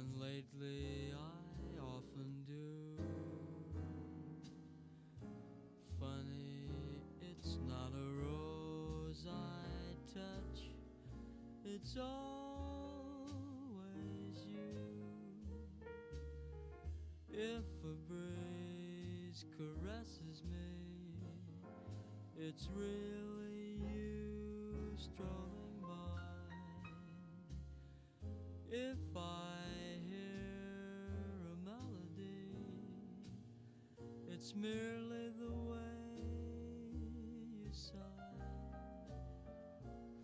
and lately I often do. Funny, it's not a rose I touch, it's always you. If a breeze caresses me, it's really you strolling by. If I hear a melody, it's merely the way you sigh.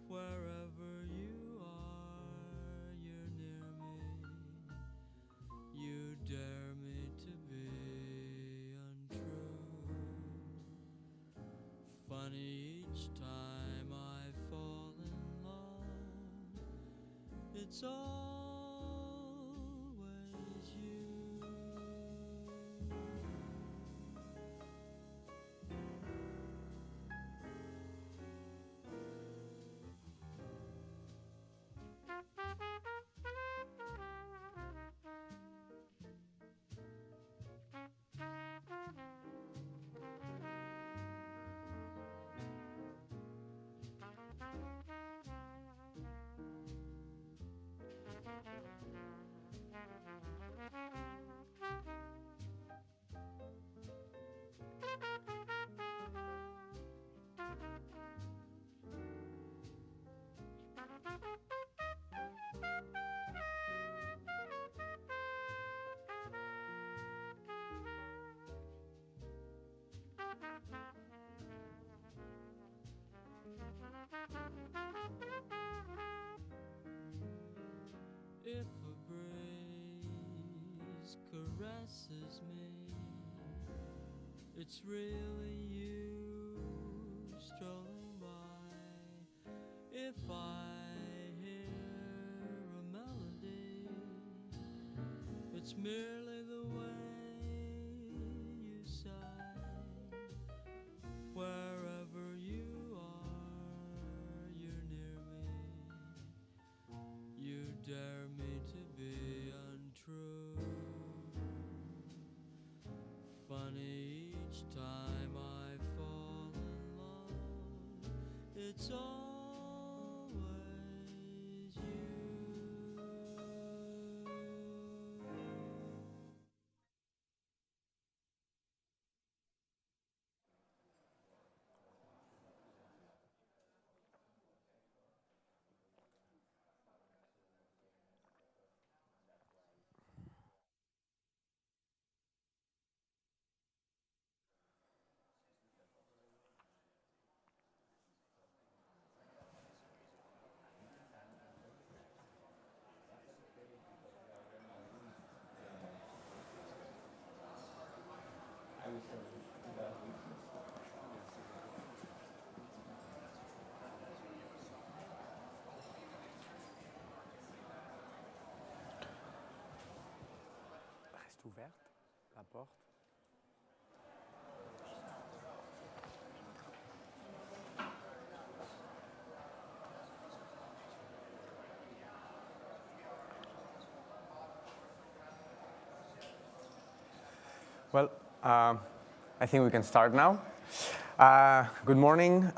Wherever you are, you're near me. You dare me to be untrue. Funny, each time I fall in love, it's always you. If a breeze caresses me, it's really you strolling by. If I hear a melody, it's merely the way you sigh. Wherever you are, you're near me. You dare me to be untrue. Funny, each time I fall in love, it's always you. Reste ouverte, la porte. Well, I think we can start now. Good morning,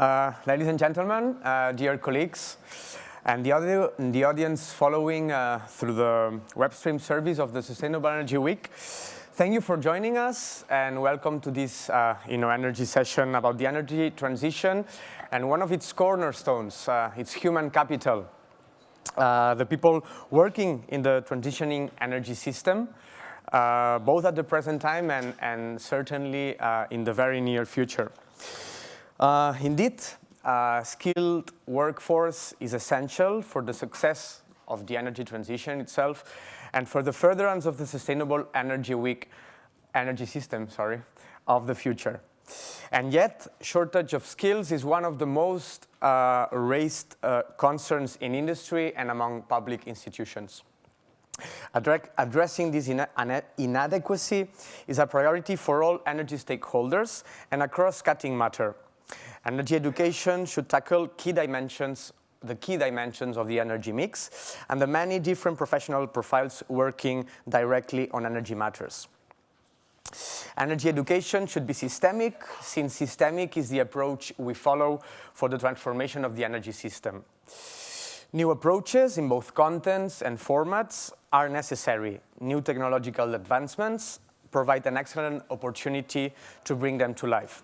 ladies and gentlemen, dear colleagues, and the audience following through the web stream service of the Sustainable Energy Week. Thank you for joining us, and welcome to this energy session about the energy transition and one of its cornerstones, its human capital, the people working in the transitioning energy system, both at the present time and certainly in the very near future. Indeed, skilled workforce is essential for the success of the energy transition itself and for the furtherance of the Sustainable Energy Week energy system, of the future. And yet, shortage of skills is one of the most raised concerns in industry and among public institutions. Addressing this inadequacy is a priority for all energy stakeholders and a cross-cutting matter. Energy education should tackle key dimensions the key dimensions of the energy mix and the many different professional profiles working directly on energy matters. Energy education should be systemic, since systemic is the approach we follow for the transformation of the energy system. New approaches in both contents and formats are necessary. New technological advancements provide an excellent opportunity to bring them to life.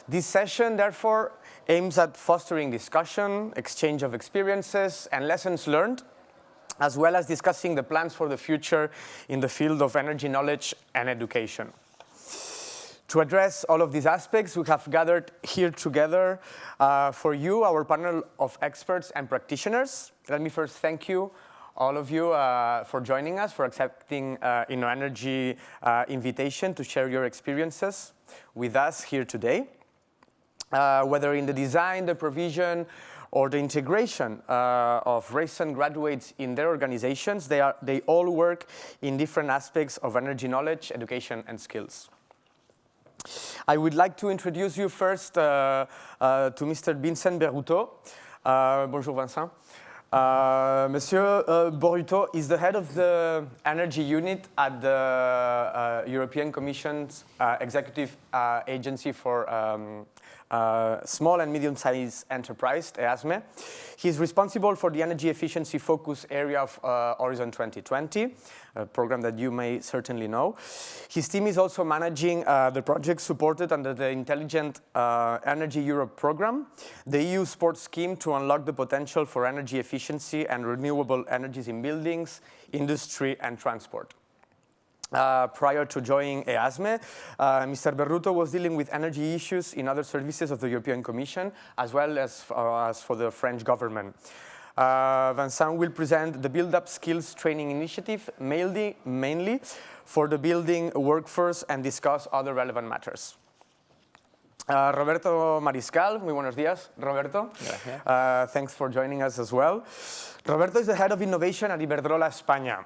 This session, therefore, aims at fostering discussion, exchange of experiences, and lessons learned, as well as discussing the plans for the future in the field of energy knowledge and education. To address all of these aspects, we have gathered here together for you, our panel of experts and practitioners. Let me first thank you, all of you, for joining us, for accepting InnoEnergy invitation to share your experiences with us here today. Whether in the design, the provision, or the integration of recent graduates in their organizations, they all work in different aspects of energy knowledge, education, and skills. I would like to introduce you first to Mr. Vincent Berruto. Bonjour, Vincent. Monsieur Borruto is the head of the energy unit at the European Commission's Executive Agency for Small and Medium-Sized Enterprise, EASME. He's responsible for the energy efficiency focus area of Horizon 2020, a program that you may certainly know. His team is also managing the project supported under the Intelligent Energy Europe program, the EU sports scheme to unlock the potential for energy efficiency and renewable energies in buildings, industry, and transport. Prior to joining EASME, Mr. Berruto was dealing with energy issues in other services of the European Commission, as well as for the French government. Vincent will present the Build Up Skills Training Initiative, mainly for the building workforce, and discuss other relevant matters. Roberto Mariscal, muy buenos días, Roberto. Thanks for joining us as well. Roberto is the head of innovation at Iberdrola España.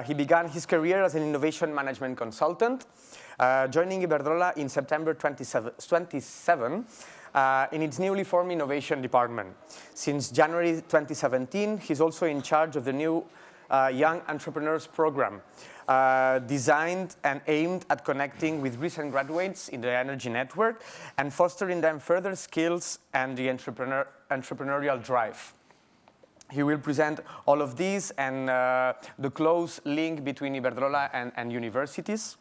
He began his career as an innovation management consultant, joining Iberdrola in September 27 in its newly formed innovation department. Since January 2017, he's also in charge of the new Young Entrepreneurs Program, designed and aimed at connecting with recent graduates in the energy network and fostering them further skills and the entrepreneurial drive. He will present all of these and the close link between Iberdrola and universities.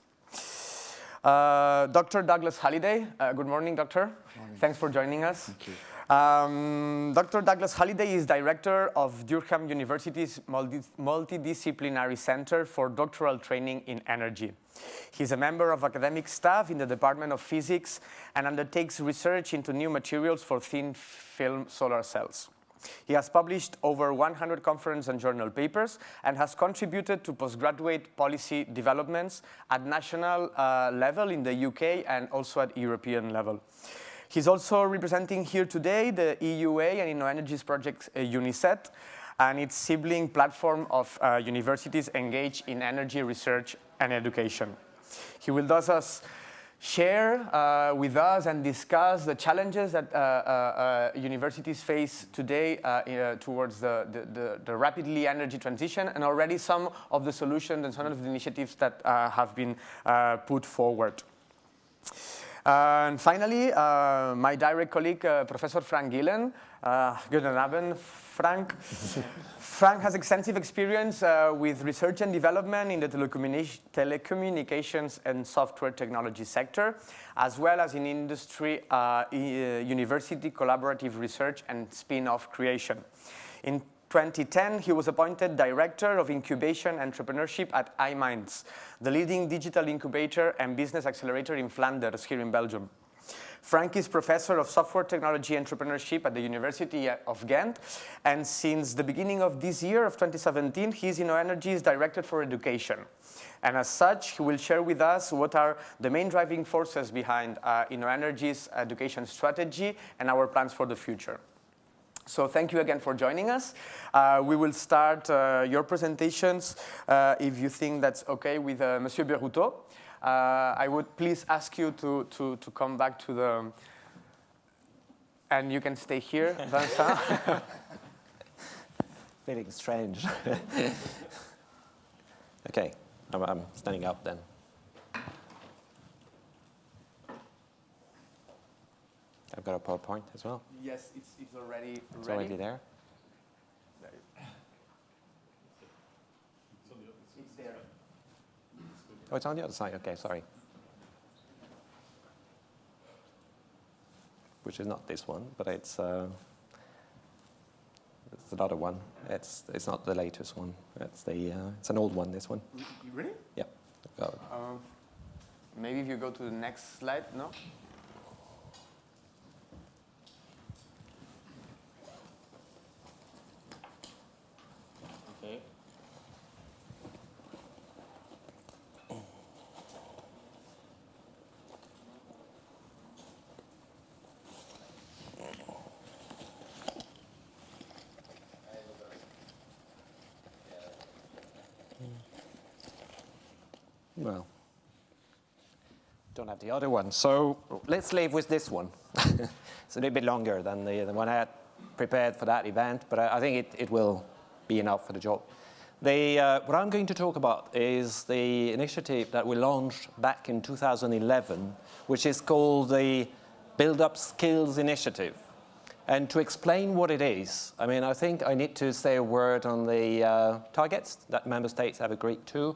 Dr. Douglas Halliday, good morning, Doctor. Good morning. Thanks for joining us. Thank you. Dr. Douglas Halliday is director of Durham University's Multidisciplinary Center for Doctoral Training in Energy. He's a member of academic staff in the Department of Physics and undertakes research into new materials for thin film solar cells. He has published over 100 conference and journal papers and has contributed to postgraduate policy developments at national level in the UK and also at European level. He's also representing here today the EUA and InnoEnergy's project UNICEF and its sibling platform of universities engaged in energy research and education. He will thus share with us and discuss the challenges that universities face today towards the rapidly energy transition, and already some of the solutions and some of the initiatives that have been put forward. And finally, my direct colleague, Professor Frank Gillen. Guten Abend, Frank. Frank has extensive experience with research and development in the telecommunications and software technology sector, as well as in industry, university collaborative research and spin-off creation. In 2010, he was appointed Director of Incubation Entrepreneurship at iMinds, the leading digital incubator and business accelerator in Flanders, here in Belgium. Frank is Professor of Software Technology Entrepreneurship at the University of Ghent, and since the beginning of this year, of 2017, he is InnoEnergy's Director for Education. And as such, he will share with us what are the main driving forces behind InnoEnergy's education strategy and our plans for the future. So thank you again for joining us. We will start your presentations, if you think that's okay with Monsieur Berruto. I would please ask you to come back to the, and you can stay here, Vincent. feeling strange. Okay, I'm standing up then. I've got a PowerPoint as well. Yes, it's already ready. It's already there. It's there. Oh, it's on the other side. Okay, sorry. Which is not this one, but it's another one. It's not the latest one. It's an old one. This one. Really? Yeah. Got it. Maybe if you go to the next slide, no? Okay. Well, don't have the other one. So let's leave with this one. It's a little bit longer than the one I had prepared for that event, but I think it will be enough for the job. What I'm going to talk about is the initiative that we launched back in 2011, which is called the Build Up Skills Initiative. And to explain what it is, I mean, I think I need to say a word on the targets that member states have agreed to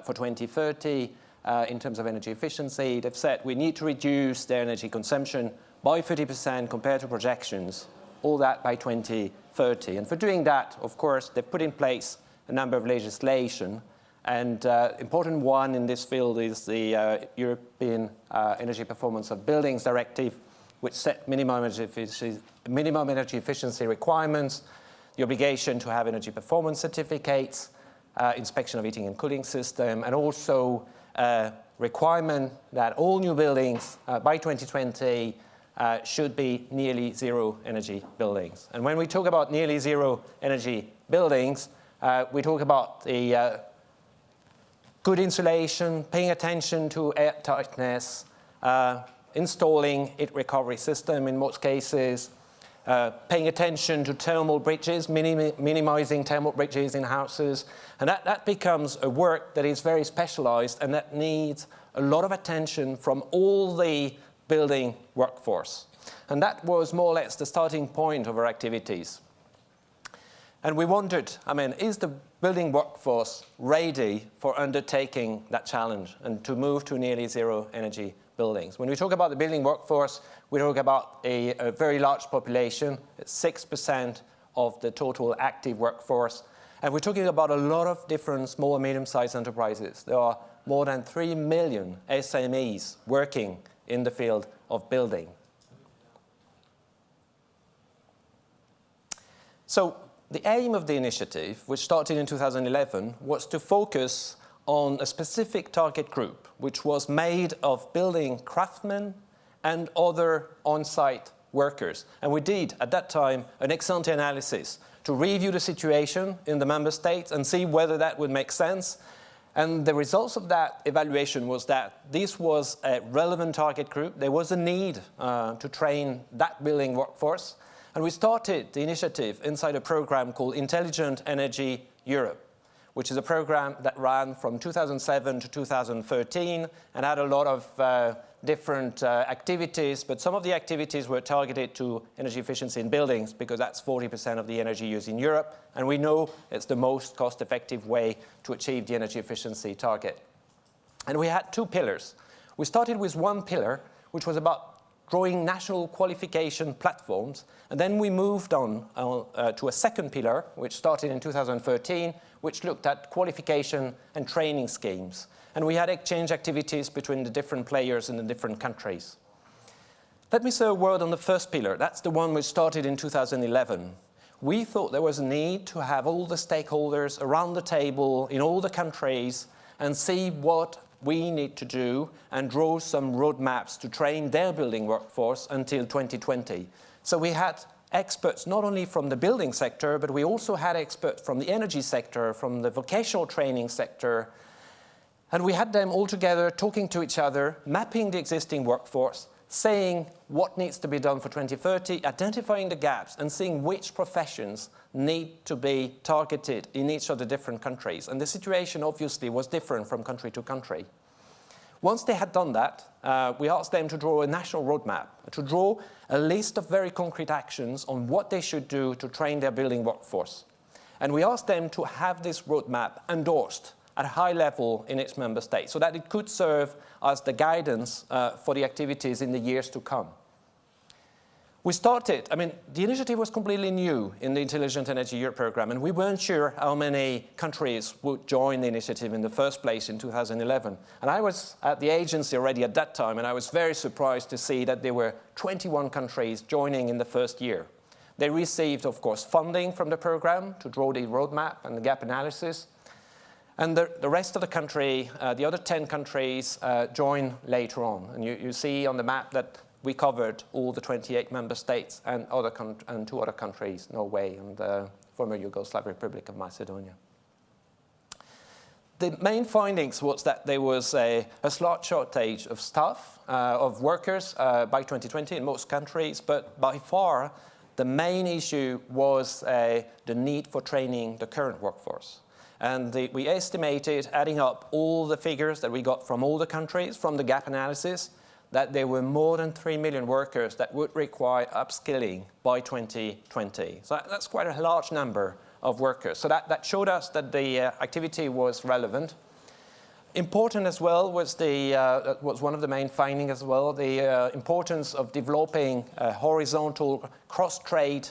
for 2030 in terms of energy efficiency. They've said we need to reduce their energy consumption by 30% compared to projections, all that by 2030. And for doing that, of course, they've put in place a number of legislation. And important one in this field is the European Energy Performance of Buildings Directive, which set minimum energy efficiency requirements, the obligation to have energy performance certificates, inspection of heating and cooling system, and also requirement that all new buildings by 2020 should be nearly zero energy buildings. And when we talk about nearly zero energy buildings, we talk about the good insulation, paying attention to air tightness, installing heat recovery system in most cases, paying attention to thermal bridges, minimizing thermal bridges in houses. And that becomes a work that is very specialized and that needs a lot of attention from all the building workforce. And that was more or less the starting point of our activities. And we wondered, I mean, is the building workforce ready for undertaking that challenge and to move to nearly zero energy buildings? When we talk about the building workforce, we talk about a very large population. It's 6% of the total active workforce. And we're talking about a lot of different small and medium-sized enterprises. There are more than 3 million SMEs working in the field of building. So the aim of the initiative, which started in 2011, was to focus on a specific target group, which was made of building craftsmen and other on-site workers. And we did, at that time, an ex-ante analysis to review the situation in the member states and see whether that would make sense. And the results of that evaluation was that this was a relevant target group. There was a need to train that building workforce. And we started the initiative inside a program called Intelligent Energy Europe, which is a program that ran from 2007 to 2013 and had a lot of different activities, but some of the activities were targeted to energy efficiency in buildings because that's 40% of the energy used in Europe, and we know it's the most cost-effective way to achieve the energy efficiency target. And we had two pillars. We started with one pillar, which was about drawing national qualification platforms, and then we moved on to a second pillar, which started in 2013, which looked at qualification and training schemes. And we had exchange activities between the different players in the different countries. Let me say a word on the first pillar. That's the one which started in 2011. We thought there was a need to have all the stakeholders around the table in all the countries and see what we need to do and draw some roadmaps to train their building workforce until 2020. So we had experts not only from the building sector, but we also had experts from the energy sector, from the vocational training sector. And we had them all together talking to each other, mapping the existing workforce, saying what needs to be done for 2030, identifying the gaps, and seeing which professions need to be targeted in each of the different countries. And the situation obviously was different from country to country. Once they had done that, we asked them to draw a national roadmap, to draw a list of very concrete actions on what they should do to train their building workforce. And we asked them to have this roadmap endorsed at a high level in each member state so that it could serve as the guidance for the activities in the years to come. We started, the initiative was completely new in the Intelligent Energy Europe program, and we weren't sure how many countries would join the initiative in the first place in 2011. And I was at the agency already at that time, and I was very surprised to see that there were 21 countries joining in the first year. They received, of course, funding from the program to draw the roadmap and the gap analysis. And the rest of the country, the other 10 countries, join later on. And you see on the map that we covered all the 28 member states and two other countries, Norway and the former Yugoslav Republic of Macedonia. The main findings was that there was a slight shortage of staff, of workers by 2020 in most countries, but by far the main issue was the need for training the current workforce. And we estimated, adding up all the figures that we got from all the countries, from the gap analysis, that there were more than 3 million workers that would require upskilling by 2020. So that's quite a large number of workers. So that showed us that the activity was relevant. Important as well was was one of the main findings as well, the importance of developing horizontal cross-trade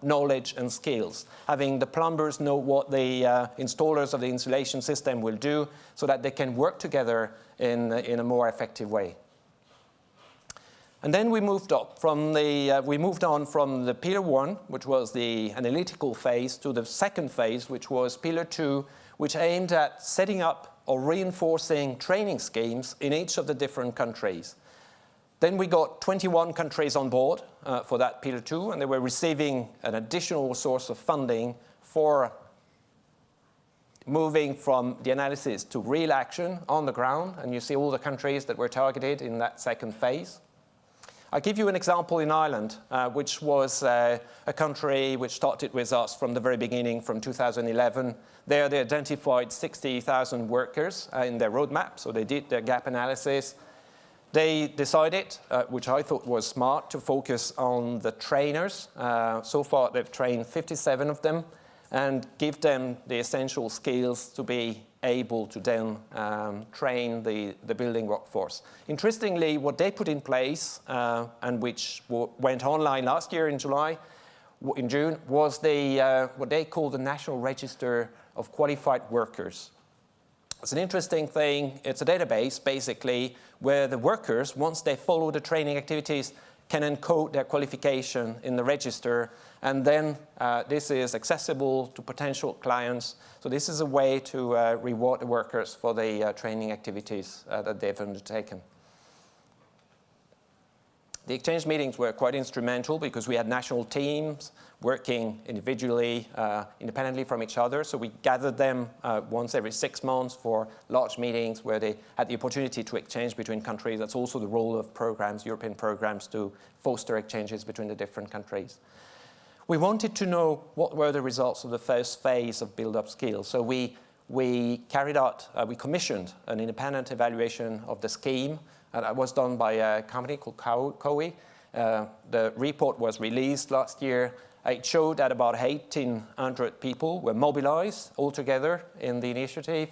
knowledge and skills. Having the plumbers know what the installers of the insulation system will do so that they can work together in a more effective way. And then we moved on from the Pillar 1, which was the analytical phase, to the second phase, which was Pillar 2, which aimed at setting up or reinforcing training schemes in each of the different countries. Then we got 21 countries on board for that Pillar 2, and they were receiving an additional source of funding for moving from the analysis to real action on the ground. And you see all the countries that were targeted in that second phase. I'll give you an example in Ireland, which was a country which started with us from the very beginning, from 2011. There they identified 60,000 workers in their roadmap, so they did their gap analysis. They decided, which I thought was smart, to focus on the trainers. So far they've trained 57 of them and give them the essential skills to be able to then train the building workforce. Interestingly, what they put in place, and which went online last year in June, was what they call the National Register of Qualified Workers. It's an interesting thing. It's a database, basically, where the workers, once they follow the training activities, can encode their qualification in the register, and then this is accessible to potential clients. So this is a way to reward the workers for the training activities that they've undertaken. The exchange meetings were quite instrumental because we had national teams working individually, independently from each other. So we gathered them once every 6 months for large meetings where they had the opportunity to exchange between countries. That's also the role of programs, European programs, to foster exchanges between the different countries. We wanted to know what were the results of the first phase of build-up skills. So we commissioned an independent evaluation of the scheme. That was done by a company called COWI. The report was released last year. It showed that about 1,800 people were mobilized altogether in the initiative.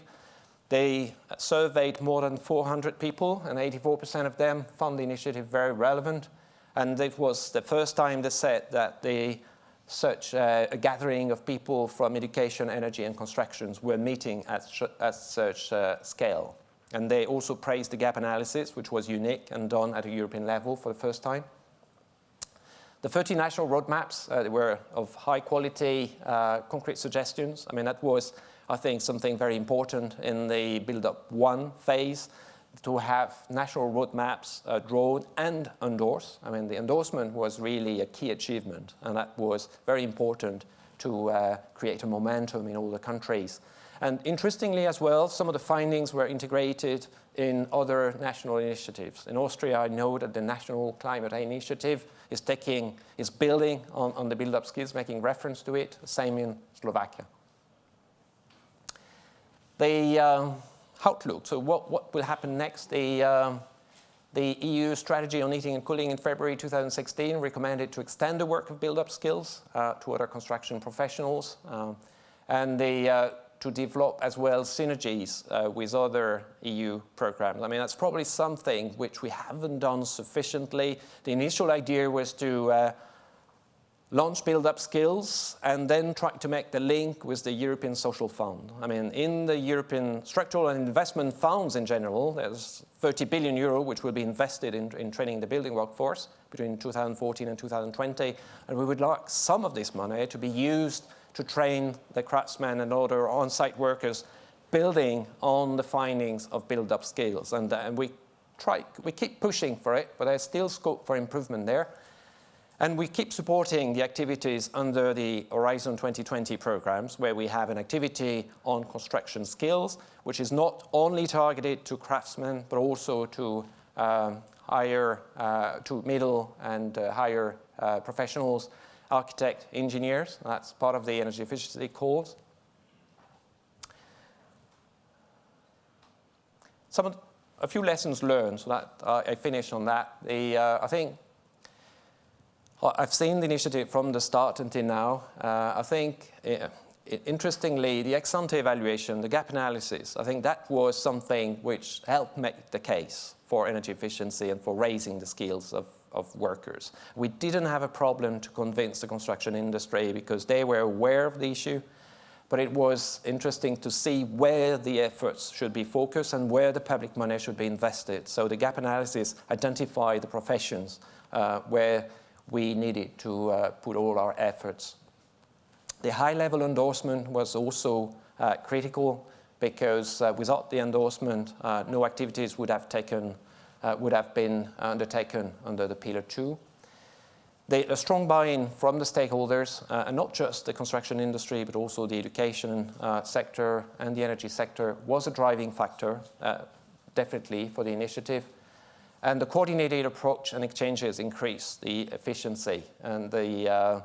They surveyed more than 400 people, and 84% of them found the initiative very relevant. And it was the first time they said that such a gathering of people from education, energy, and constructions were meeting at such scale. And they also praised the gap analysis, which was unique and done at a European level for the first time. The 30 national roadmaps were of high quality, concrete suggestions. That was, I think, something very important in the build-up 1 phase, to have national roadmaps drawn and endorsed. The endorsement was really a key achievement, and that was very important to create a momentum in all the countries. And interestingly as well, some of the findings were integrated in other national initiatives. In Austria, I know that the National Climate Initiative is building on the build-up skills, making reference to it, same in Slovakia. The outlook, so what will happen next? The EU strategy on heating and cooling in February 2016 recommended to extend the work of build-up skills to other construction professionals, and to develop as well synergies with other EU programs. I mean, that's probably something which we haven't done sufficiently. The initial idea was to launch build-up skills and then try to make the link with the European Social Fund. I mean, in the European structural and investment funds in general, there's 30 billion euro which will be invested in training the building workforce between 2014 and 2020. And we would like some of this money to be used to train the craftsmen and other on-site workers building on the findings of build-up skills. And we keep pushing for it, but there's still scope for improvement there. And we keep supporting the activities under the Horizon 2020 programs, where we have an activity on construction skills, which is not only targeted to craftsmen, but also to middle and higher professionals, architect, engineers. That's part of the energy efficiency course. A few lessons learned, so that I finish on that. I think I've seen the initiative from the start until now. I think, interestingly, the ex-ante evaluation, the gap analysis, I think that was something which helped make the case for energy efficiency and for raising the skills of workers. We didn't have a problem to convince the construction industry because they were aware of the issue, but it was interesting to see where the efforts should be focused and where the public money should be invested. So the gap analysis identified the professions where we needed to put all our efforts. The high-level endorsement was also critical because without the endorsement, no activities would have been undertaken under the Pillar 2. A strong buy-in from the stakeholders, and not just the construction industry, but also the education sector and the energy sector, was a driving factor, definitely, for the initiative. And the coordinated approach and exchanges increased the efficiency and the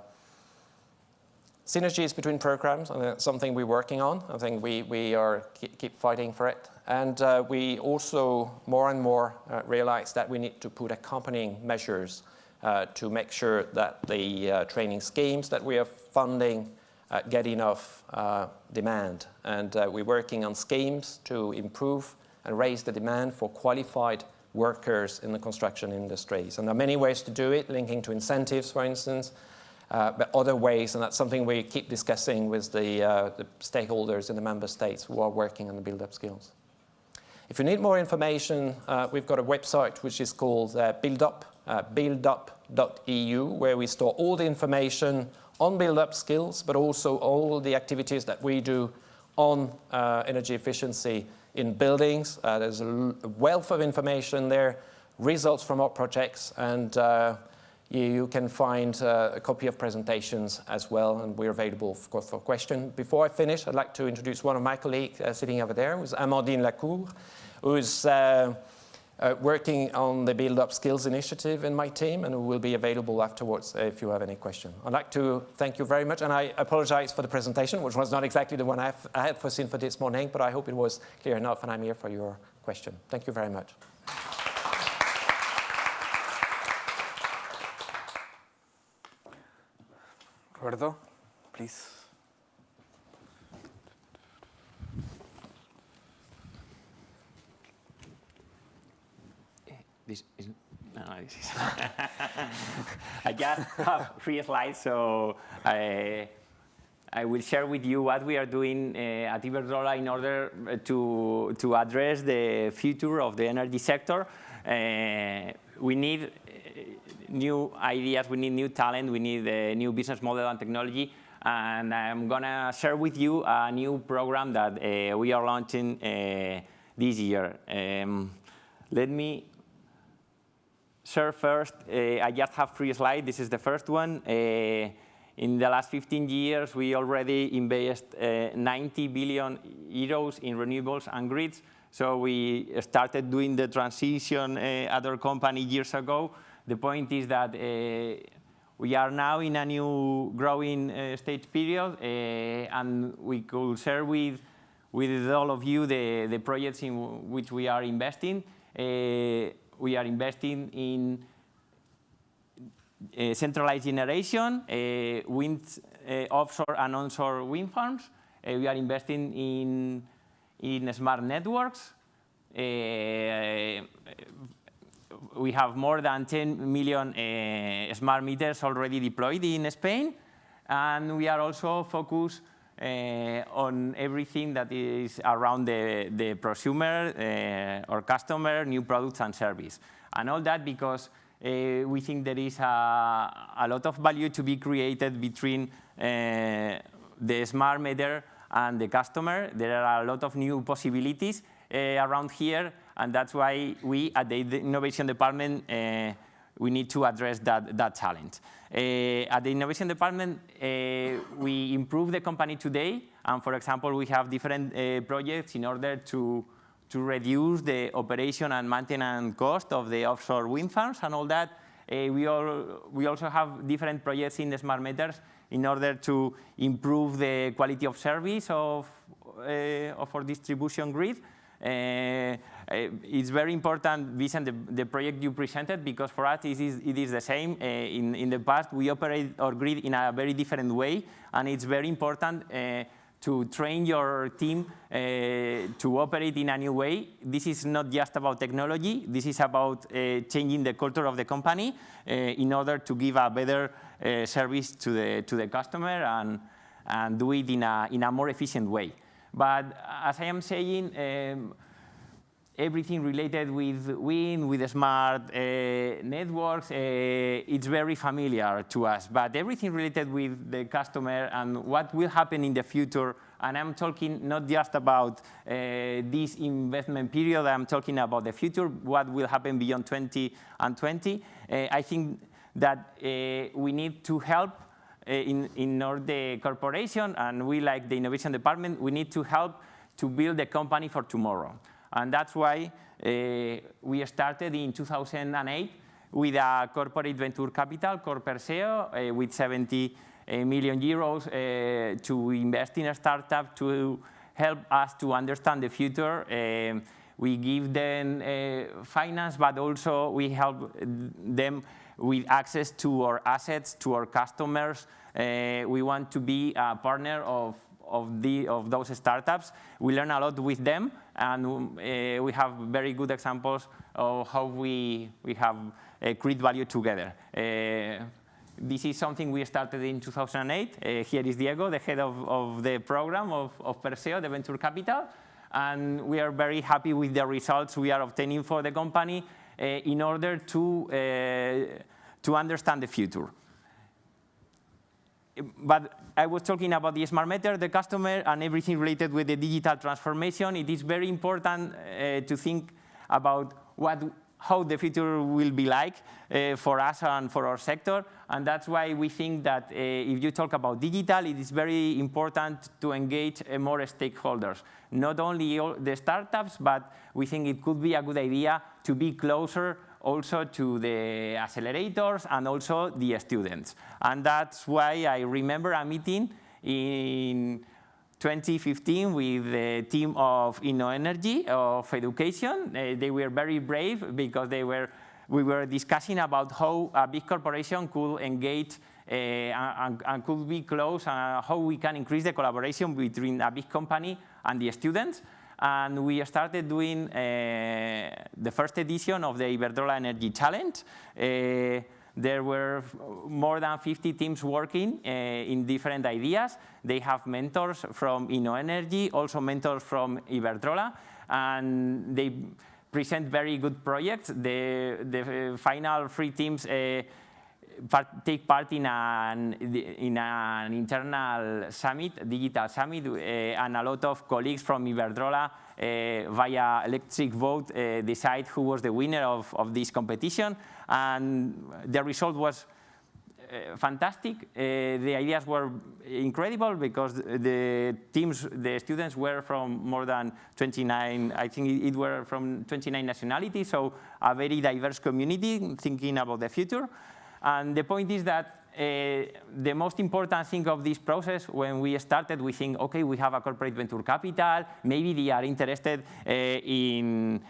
synergies between programs, and that's something we're working on. I think we keep fighting for it. And we also more and more realize that we need to put accompanying measures to make sure that the training schemes that we are funding get enough demand. And we're working on schemes to improve and raise the demand for qualified workers in the construction industries. And there are many ways to do it, linking to incentives, for instance, but other ways, and that's something we keep discussing with the stakeholders in the member states who are working on the build-up skills. If you need more information, we've got a website which is called buildup.eu, where we store all the information on build-up skills, but also all the activities that we do on energy efficiency in buildings. There's a wealth of information there, results from our projects, and you can find a copy of presentations as well, and we're available, of course, for questions. Before I finish, I'd like to introduce one of my colleagues sitting over there, who's Amandine Lacour, who's working on the Build-Up Skills Initiative in my team, and who will be available afterwards if you have any questions. I'd like to thank you very much, and I apologize for the presentation, which was not exactly the one I had foreseen for this morning, but I hope it was clear enough, and I'm here for your question. Thank you very much. Roberto, please. This is, I just have 3 slides, so I will share with you what we are doing at Iberdrola in order to address the future of the energy sector. We need new ideas, we need new talent, we need a new business model and technology, and I'm going to share with you a new program that we are launching this year. Let me share first. I just have 3 slides. This is the first one. in the last 15 years, we already invested 90 billion euros in renewables and grids. So we started doing the transition at our company years ago. The point is that we are now in a new growing stage period, and we could share with all of you the projects in which we are investing. We are investing in centralized generation, wind, offshore and onshore wind farms. We are investing in smart networks. We have more than 10 million smart meters already deployed in Spain. And we are also focused on everything that is around the prosumer or customer, new products and service. And all that because we think there is a lot of value to be created between the smart meter and the customer. There are a lot of new possibilities around here, and that's why we, at the Innovation Department, we need to address that challenge. At the Innovation Department, we improve the company today, and for example, we have different projects in order to reduce the operation and maintenance cost of the offshore wind farms and all that. We also have different projects in the smart meters in order to improve the quality of service of our distribution grid. It's very important, Vicente, the project you presented, because for us it is the same. In the past, we operate our grid in a very different way, and it's very important to train your team to operate in a new way. This is not just about technology. This is about changing the culture of the company in order to give a better service to the customer and do it in a more efficient way. But as I am saying, everything related with wind, with smart networks, it's very familiar to us. But everything related with the customer and what will happen in the future, and I'm talking not just about this investment period, I'm talking about the future, what will happen beyond 2020. I think that we need to help in the corporation, and we, like the Innovation Department, we need to help to build the company for tomorrow. And that's why we started in 2008 with a corporate venture capital called Perseo with 70 million euros to invest in a startup to help us to understand the future. We give them finance, but also we help them with access to our assets, to our customers. We want to be a partner of those startups. We learn a lot with them, and we have very good examples of how we have created value together. This is something we started in 2008. Here is Diego, the head of the program of Perseo, the venture capital. And we are very happy with the results we are obtaining for the company in order to understand the future. But I was talking about the smart meter, the customer, and everything related with the digital transformation. It is very important to think about how the future will be like for us and for our sector. And that's why we think that if you talk about digital, it is very important to engage more stakeholders. Not only the startups, but we think it could be a good idea to be closer also to the accelerators and also the students. And that's why I remember a meeting in 2015 with the team of InnoEnergy of education. They were very brave because we were discussing about how a big corporation could engage and could be close, and how we can increase the collaboration between a big company and the students. And we started doing the first edition of the Iberdrola Energy Challenge. There were more than 50 teams working in different ideas. They have mentors from InnoEnergy, also mentors from Iberdrola, and they present very good projects. The final 3 teams take part in an internal summit, digital summit, and a lot of colleagues from Iberdrola via electric vote decide who was the winner of this competition. And the result was fantastic. The ideas were incredible because the teams, the students were from more than 29, I think it were from 29 nationalities, so a very diverse community thinking about the future. And the point is that the most important thing of this process, when we started, we think, okay, we have a corporate venture capital, maybe they are interested in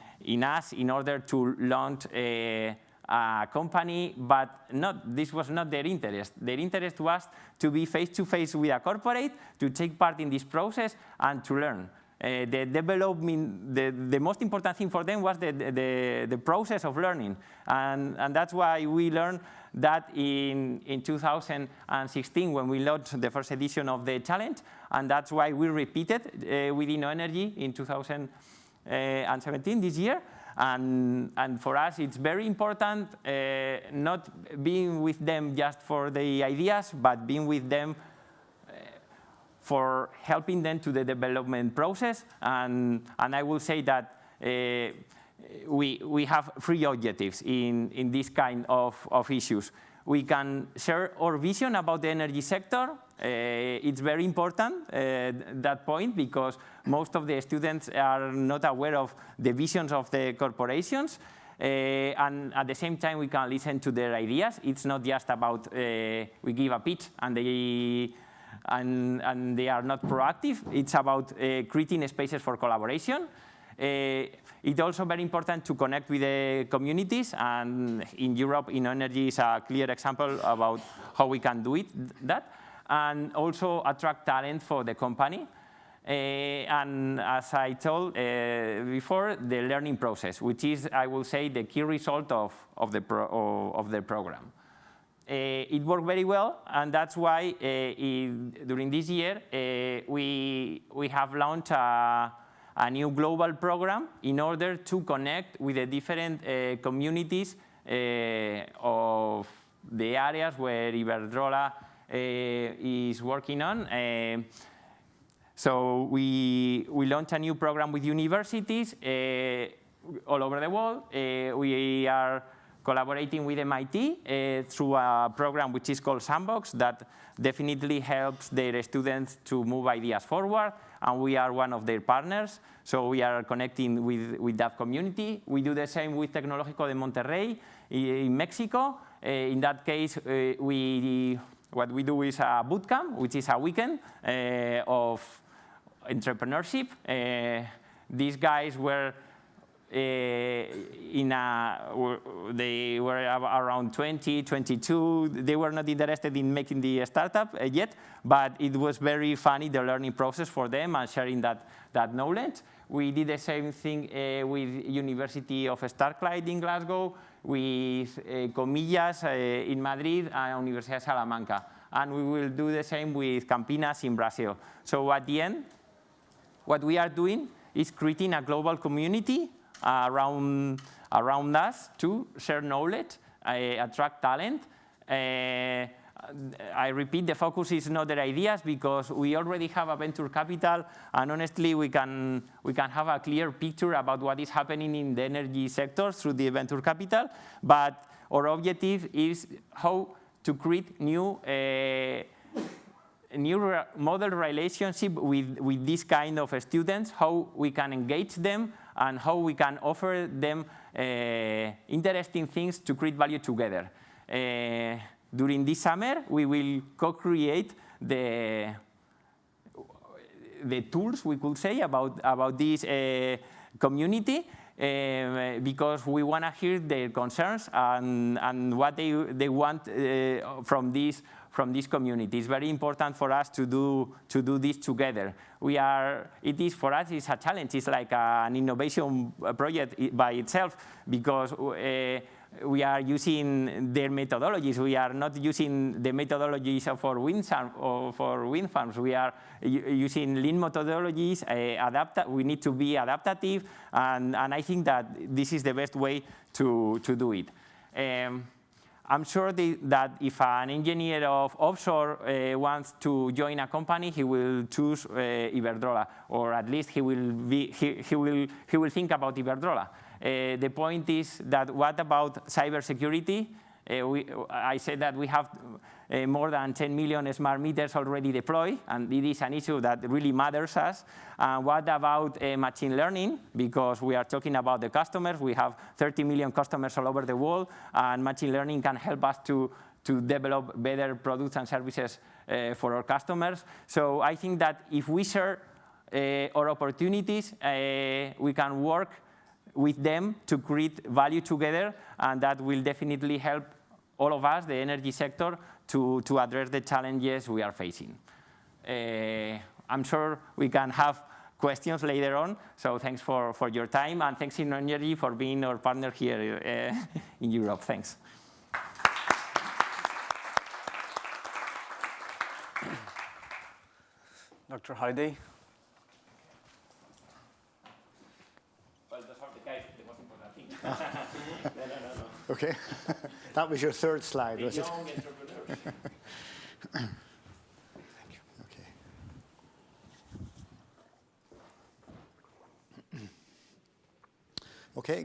us in order to launch a company, but this was not their interest. Their interest was to be face-to-face with a corporate, to take part in this process, and to learn. The development, the most important thing for them was the process of learning. And that's why we learned that in 2016 when we launched the first edition of the challenge, and that's why we repeated within Energy in 2017, this year. And for us, it's very important not being with them just for the ideas, but being with them for helping them to the development process. And I will say that we have three objectives in this kind of issues. We can share our vision about the energy sector. It's very important, that point, because most of the students are not aware of the visions of the corporations. And at the same time, we can listen to their ideas. It's not just about we give a pitch and they are not proactive. It's about creating spaces for collaboration. It's also very important to connect with the communities, and in Europe, Energy is a clear example about how we can do that, and also attract talent for the company. And as I told before, the learning process, which is, I will say, the key result of the program. It worked very well, and that's why during this year we have launched a new global program in order to connect with the different communities of the areas where Iberdrola is working on. So we launched a new program with universities all over the world. We are collaborating with MIT through a program which is called Sandbox that definitely helps their students to move ideas forward, and we are one of their partners. So we are connecting with that community. We do the same with Tecnológico de Monterrey in Mexico. In that case, what we do is a bootcamp, which is a weekend of entrepreneurship. These guys were they were around 20, 22. They were not interested in making the startup yet, but it was very funny, the learning process for them and sharing that knowledge. We did the same thing with University of Strathclyde in Glasgow, with Comillas in Madrid, and Universidad de Salamanca. And we will do the same with Campinas in Brazil. So at the end, what we are doing is creating a global community around us to share knowledge, attract talent. I repeat, the focus is not their ideas, because we already have a venture capital, and honestly, we can have a clear picture about what is happening in the energy sector through the venture capital. But our objective is how to create new model relationship with this kind of students, how we can engage them, and how we can offer them interesting things to create value together. During this summer, we will co-create the tools, we could say, about this community, because we want to hear their concerns and what they want from this community. It's very important for us to do this together. It is for us, it's a challenge. It's like an innovation project by itself, because we are using their methodologies. We are not using the methodologies for wind farms. We are using lean methodologies. We need to be adaptive, and I think that this is the best way to do it. I'm sure that if an engineer of offshore wants to join a company, he will choose Iberdrola, or at least he will think about Iberdrola. The point is that what about cybersecurity? I said that we have more than 10 million smart meters already deployed, and it is an issue that really matters us. What about machine learning? Because we are talking about the customers. We have 30 million customers all over the world, and machine learning can help us to develop better products and services for our customers. So I think that if we share our opportunities, we can work with them to create value together, and that will definitely help all of us, the energy sector, to address the challenges we are facing. I'm sure we can have questions later on, so thanks for your time, and thanks InnoEnergy for being our partner here in Europe. Thanks. Dr. Holiday. Well, those are the guys, the most important thing. No. Okay. That was your third slide, was it? Young entrepreneurs. Okay. Okay,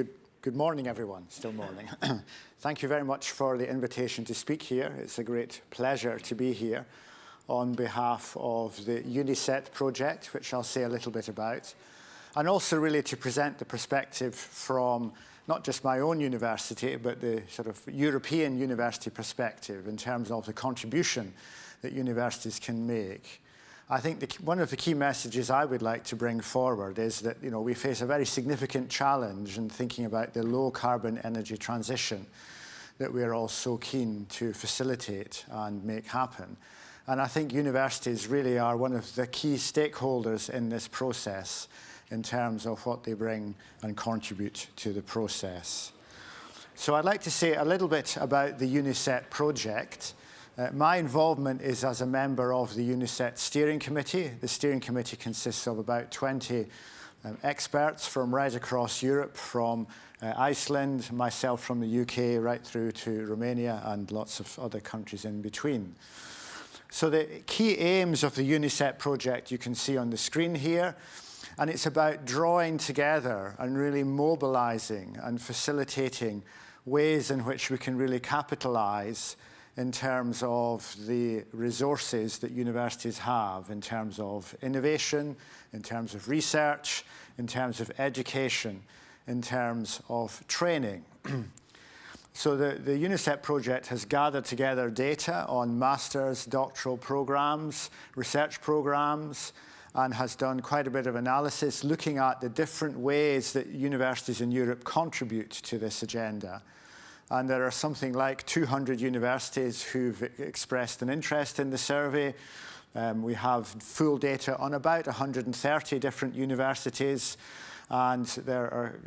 good morning, everyone. Still morning. Thank you very much for the invitation to speak here. It's a great pleasure to be here on behalf of the UNICEF project, which I'll say a little bit about, and also really to present the perspective from not just my own university, but the sort of European university perspective in terms of the contribution that universities can make. I think one of the key messages I would like to bring forward is that we face a very significant challenge in thinking about the low carbon energy transition that we are all so keen to facilitate and make happen. And I think universities really are one of the key stakeholders in this process in terms of what they bring and contribute to the process. So I'd like to say a little bit about the UNICEF project. My involvement is as a member of the UNICEF Steering Committee. The Steering Committee consists of about 20 experts from right across Europe, from Iceland, myself from the UK, right through to Romania and lots of other countries in between. So the key aims of the UNICEF project you can see on the screen here, and it's about drawing together and really mobilizing and facilitating ways in which we can really capitalize in terms of the resources that universities have, in terms of innovation, in terms of research, in terms of education, in terms of training. So the UNICEF project has gathered together data on master's, doctoral programs, research programs, and has done quite a bit of analysis looking at the different ways that universities in Europe contribute to this agenda. And there are something like 200 universities who've expressed an interest in the survey. We have full data on about 130 different universities. And there are,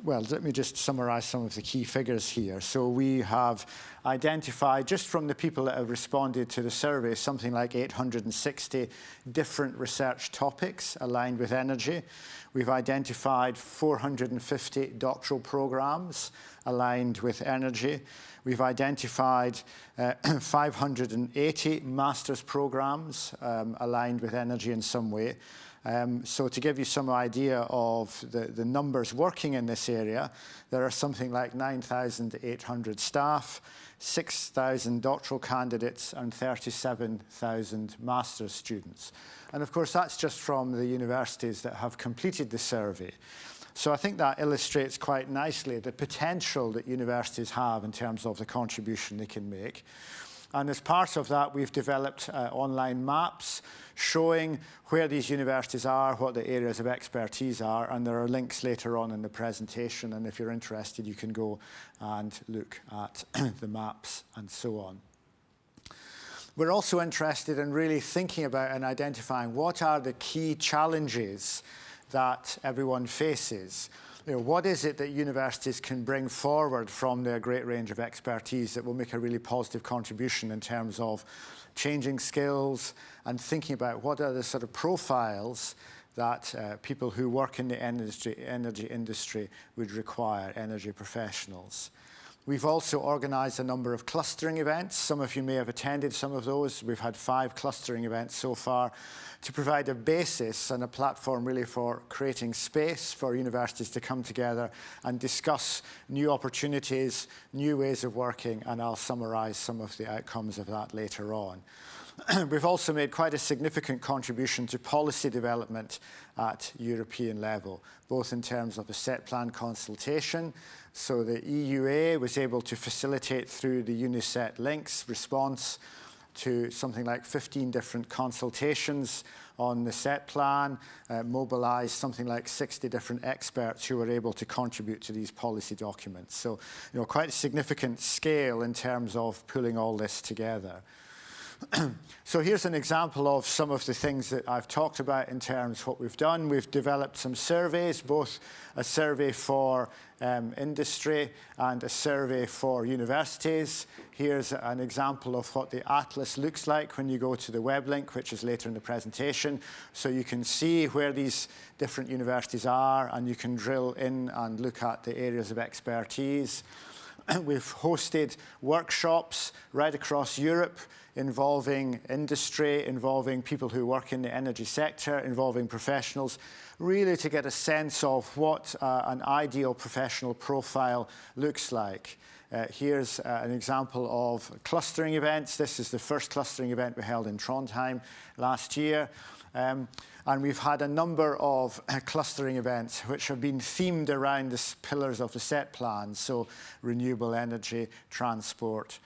let me just summarize some of the key figures here. So we have identified, just from the people that have responded to the survey, something like 860 different research topics aligned with energy. We've identified 450 doctoral programs aligned with energy. We've identified 580 master's programs aligned with energy in some way. So to give you some idea of the numbers working in this area, there are something like 9,800 staff, 6,000 doctoral candidates, and 37,000 master's students. And of course, that's just from the universities that have completed the survey. So I think that illustrates quite nicely the potential that universities have in terms of the contribution they can make. And as part of that, we've developed online maps showing where these universities are, what the areas of expertise are, and there are links later on in the presentation. And if you're interested, you can go and look at the maps and so on. We're also interested in really thinking about and identifying what are the key challenges that everyone faces. What is it that universities can bring forward from their great range of expertise that will make a really positive contribution in terms of changing skills and thinking about what are the sort of profiles that people who work in the energy industry would require, energy professionals. We've also organised a number of clustering events. Some of you may have attended some of those. We've had 5 clustering events so far to provide a basis and a platform really for creating space for universities to come together and discuss new opportunities, new ways of working, and I'll summarise some of the outcomes of that later on. We've also made quite a significant contribution to policy development at European level, both in terms of the set plan consultation. So the EUA was able to facilitate through the UNICEF links response to something like 15 different consultations on the set plan, mobilized something like 60 different experts who were able to contribute to these policy documents. So, quite a significant scale in terms of pulling all this together. So here's an example of some of the things that I've talked about in terms of what we've done. We've developed some surveys, both a survey for industry and a survey for universities. Here's an example of what the atlas looks like when you go to the web link, which is later in the presentation. So you can see where these different universities are, and you can drill in and look at the areas of expertise. We've hosted workshops right across Europe involving industry, involving people who work in the energy sector, involving professionals, really to get a sense of what an ideal professional profile looks like. Here's an example of clustering events. This is the first clustering event we held in Trondheim last year. And we've had a number of clustering events which have been themed around the pillars of the set plan, so renewable energy, transport,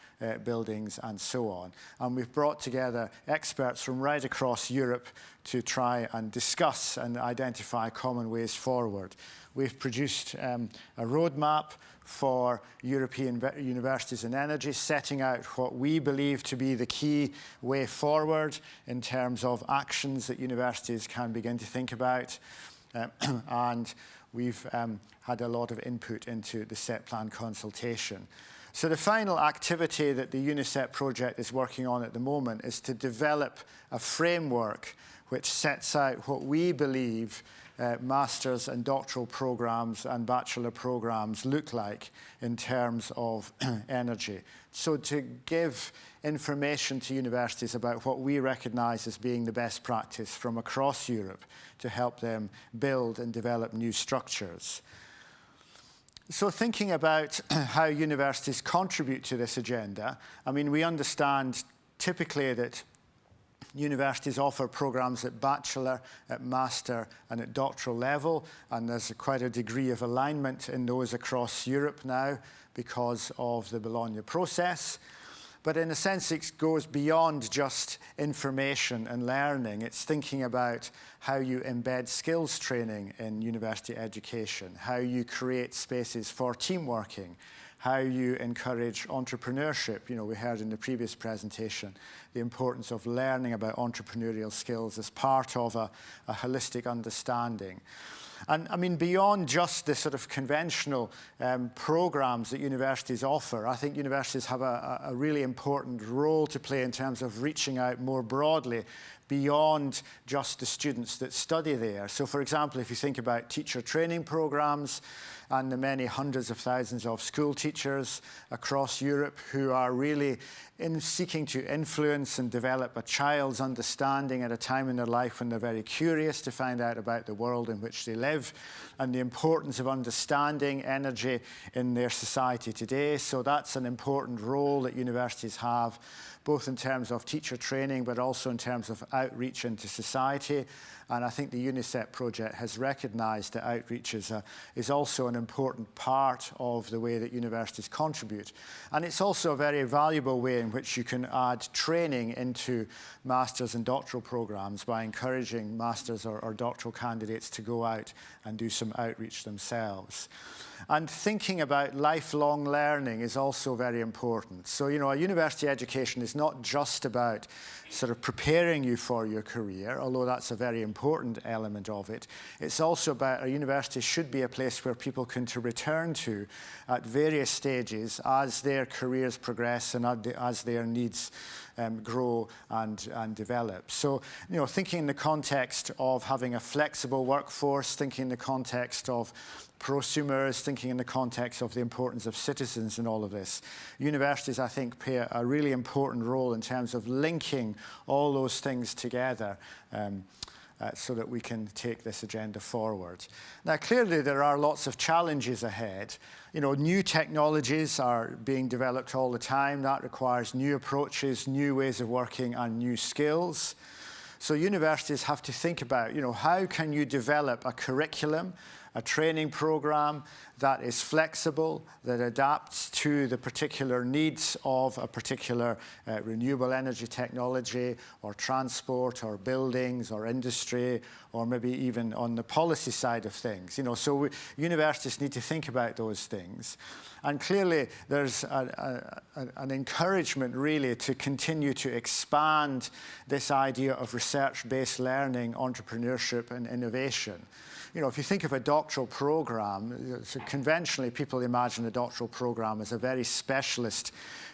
buildings, and so on. And we've brought together experts from right across Europe to try and discuss and identify common ways forward. We've produced a roadmap for European universities in energy, setting out what we believe to be the key way forward in terms of actions that universities can begin to think about. And we've had a lot of input into the set plan consultation. So the final activity that the UNICEF project is working on at the moment is to develop a framework which sets out what we believe master's and doctoral programs and bachelor programs look like in terms of energy. So to give information to universities about what we recognize as being the best practice from across Europe to help them build and develop new structures. So thinking about how universities contribute to this agenda, I mean, we understand typically that universities offer programs at bachelor, at master, and at doctoral level, and there's quite a degree of alignment in those across Europe now because of the Bologna process. But in a sense, it goes beyond just information and learning. It's thinking about how you embed skills training in university education, how you create spaces for team working, how you encourage entrepreneurship. We heard in the previous presentation the importance of learning about entrepreneurial skills as part of a holistic understanding. And I mean, beyond just the sort of conventional programs that universities offer, I think universities have a really important role to play in terms of reaching out more broadly beyond just the students that study there. So for example, if you think about teacher training programs and the many hundreds of thousands of school teachers across Europe who are really seeking to influence and develop a child's understanding at a time in their life when they're very curious to find out about the world in which they live and the importance of understanding energy in their society today. So that's an important role that universities have, both in terms of teacher training, but also in terms of outreach into society. And I think the UNICEF project has recognized that outreach is also an important part of the way that universities contribute. And it's also a very valuable way in which you can add training into master's and doctoral programs by encouraging master's or doctoral candidates to go out and do some outreach themselves. And thinking about lifelong learning is also very important. So, a university education is not just about sort of preparing you for your career, although that's a very important element of it. It's also about a university should be a place where people can return to at various stages as their careers progress and as their needs grow and develop. So, thinking in the context of having a flexible workforce, thinking in the context of prosumers, thinking in the context of the importance of citizens in all of this. Universities, I think, play a really important role in terms of linking all those things together so that we can take this agenda forward. Now, clearly, there are lots of challenges ahead. You know, new technologies are being developed all the time. That requires new approaches, new ways of working, and new skills. So universities have to think about, you know, how can you develop a curriculum, a training program that is flexible, that adapts to the particular needs of a particular renewable energy technology or transport or buildings or industry or maybe even on the policy side of things. You know, so universities need to think about those things. And clearly there's an encouragement really to continue to expand this idea of research-based learning, entrepreneurship and innovation. You know, if you think of a doctoral program, so conventionally people imagine a doctoral program as a very specialist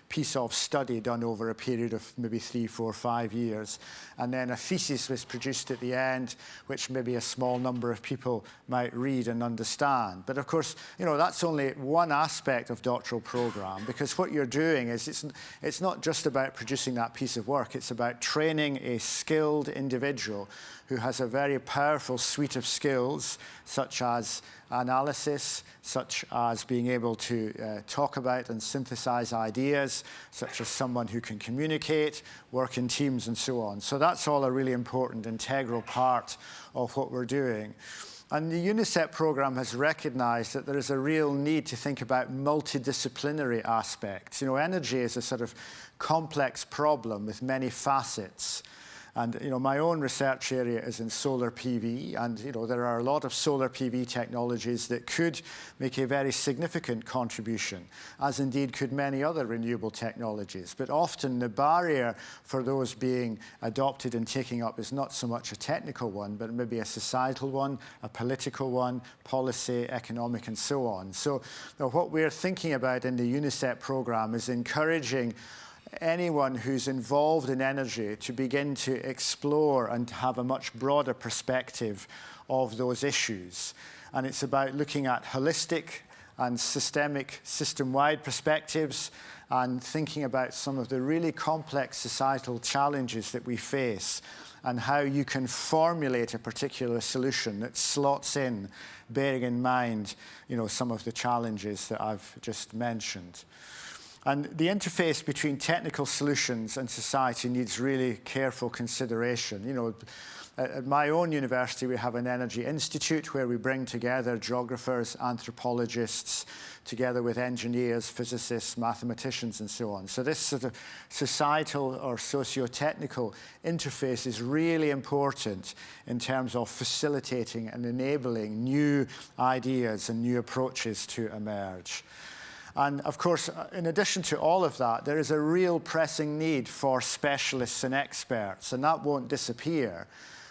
piece of study done over a period of maybe 3, 4, 5 years. And then a thesis was produced at the end, which maybe a small number of people might read and understand. But of course, you know, that's only one aspect of doctoral program, because what you're doing is it's not just about producing that piece of work, it's about training a skilled individual who has a very powerful suite of skills, such as analysis, such as being able to talk about and synthesize ideas, such as someone who can communicate, work in teams, and so on. So that's all a really important, integral part of what we're doing. And the UNICEF program has recognized that there is a real need to think about multidisciplinary aspects. You know, energy is a sort of complex problem with many facets. And, you know, my own research area is in solar PV, and, you know, there are a lot of solar PV technologies that could make a very significant contribution, as indeed could many other renewable technologies. But often the barrier for those being adopted and taking up is not so much a technical one, but maybe a societal one, a political one, policy, economic, and so on. So, you know, what we're thinking about in the UNICEF program is encouraging anyone who's involved in energy to begin to explore and have a much broader perspective of those issues. And it's about looking at holistic and systemic, system-wide perspectives and thinking about some of the really complex societal challenges that we face and how you can formulate a particular solution that slots in, bearing in mind, you know, some of the challenges that I've just mentioned. And the interface between technical solutions and society needs really careful consideration. You know, at my own university, we have an energy institute where we bring together geographers, anthropologists, together with engineers, physicists, mathematicians, and so on. So this sort of societal or socio-technical interface is really important in terms of facilitating and enabling new ideas and new approaches to emerge. And of course, in addition to all of that, there is a real pressing need for specialists and experts, and that won't disappear.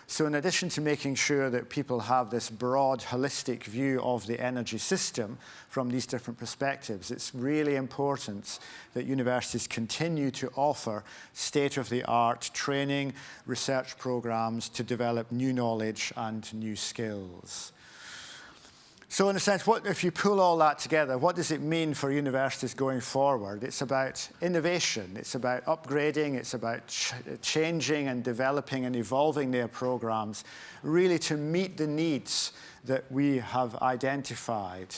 So in addition to making sure that people have this broad, holistic view of the energy system from these different perspectives, it's really important that universities continue to offer state-of-the-art training, research programs to develop new knowledge and new skills. So in a sense, if you pull all that together, what does it mean for universities going forward? It's about innovation, it's about upgrading, it's about changing and developing and evolving their programs, really to meet the needs that we have identified.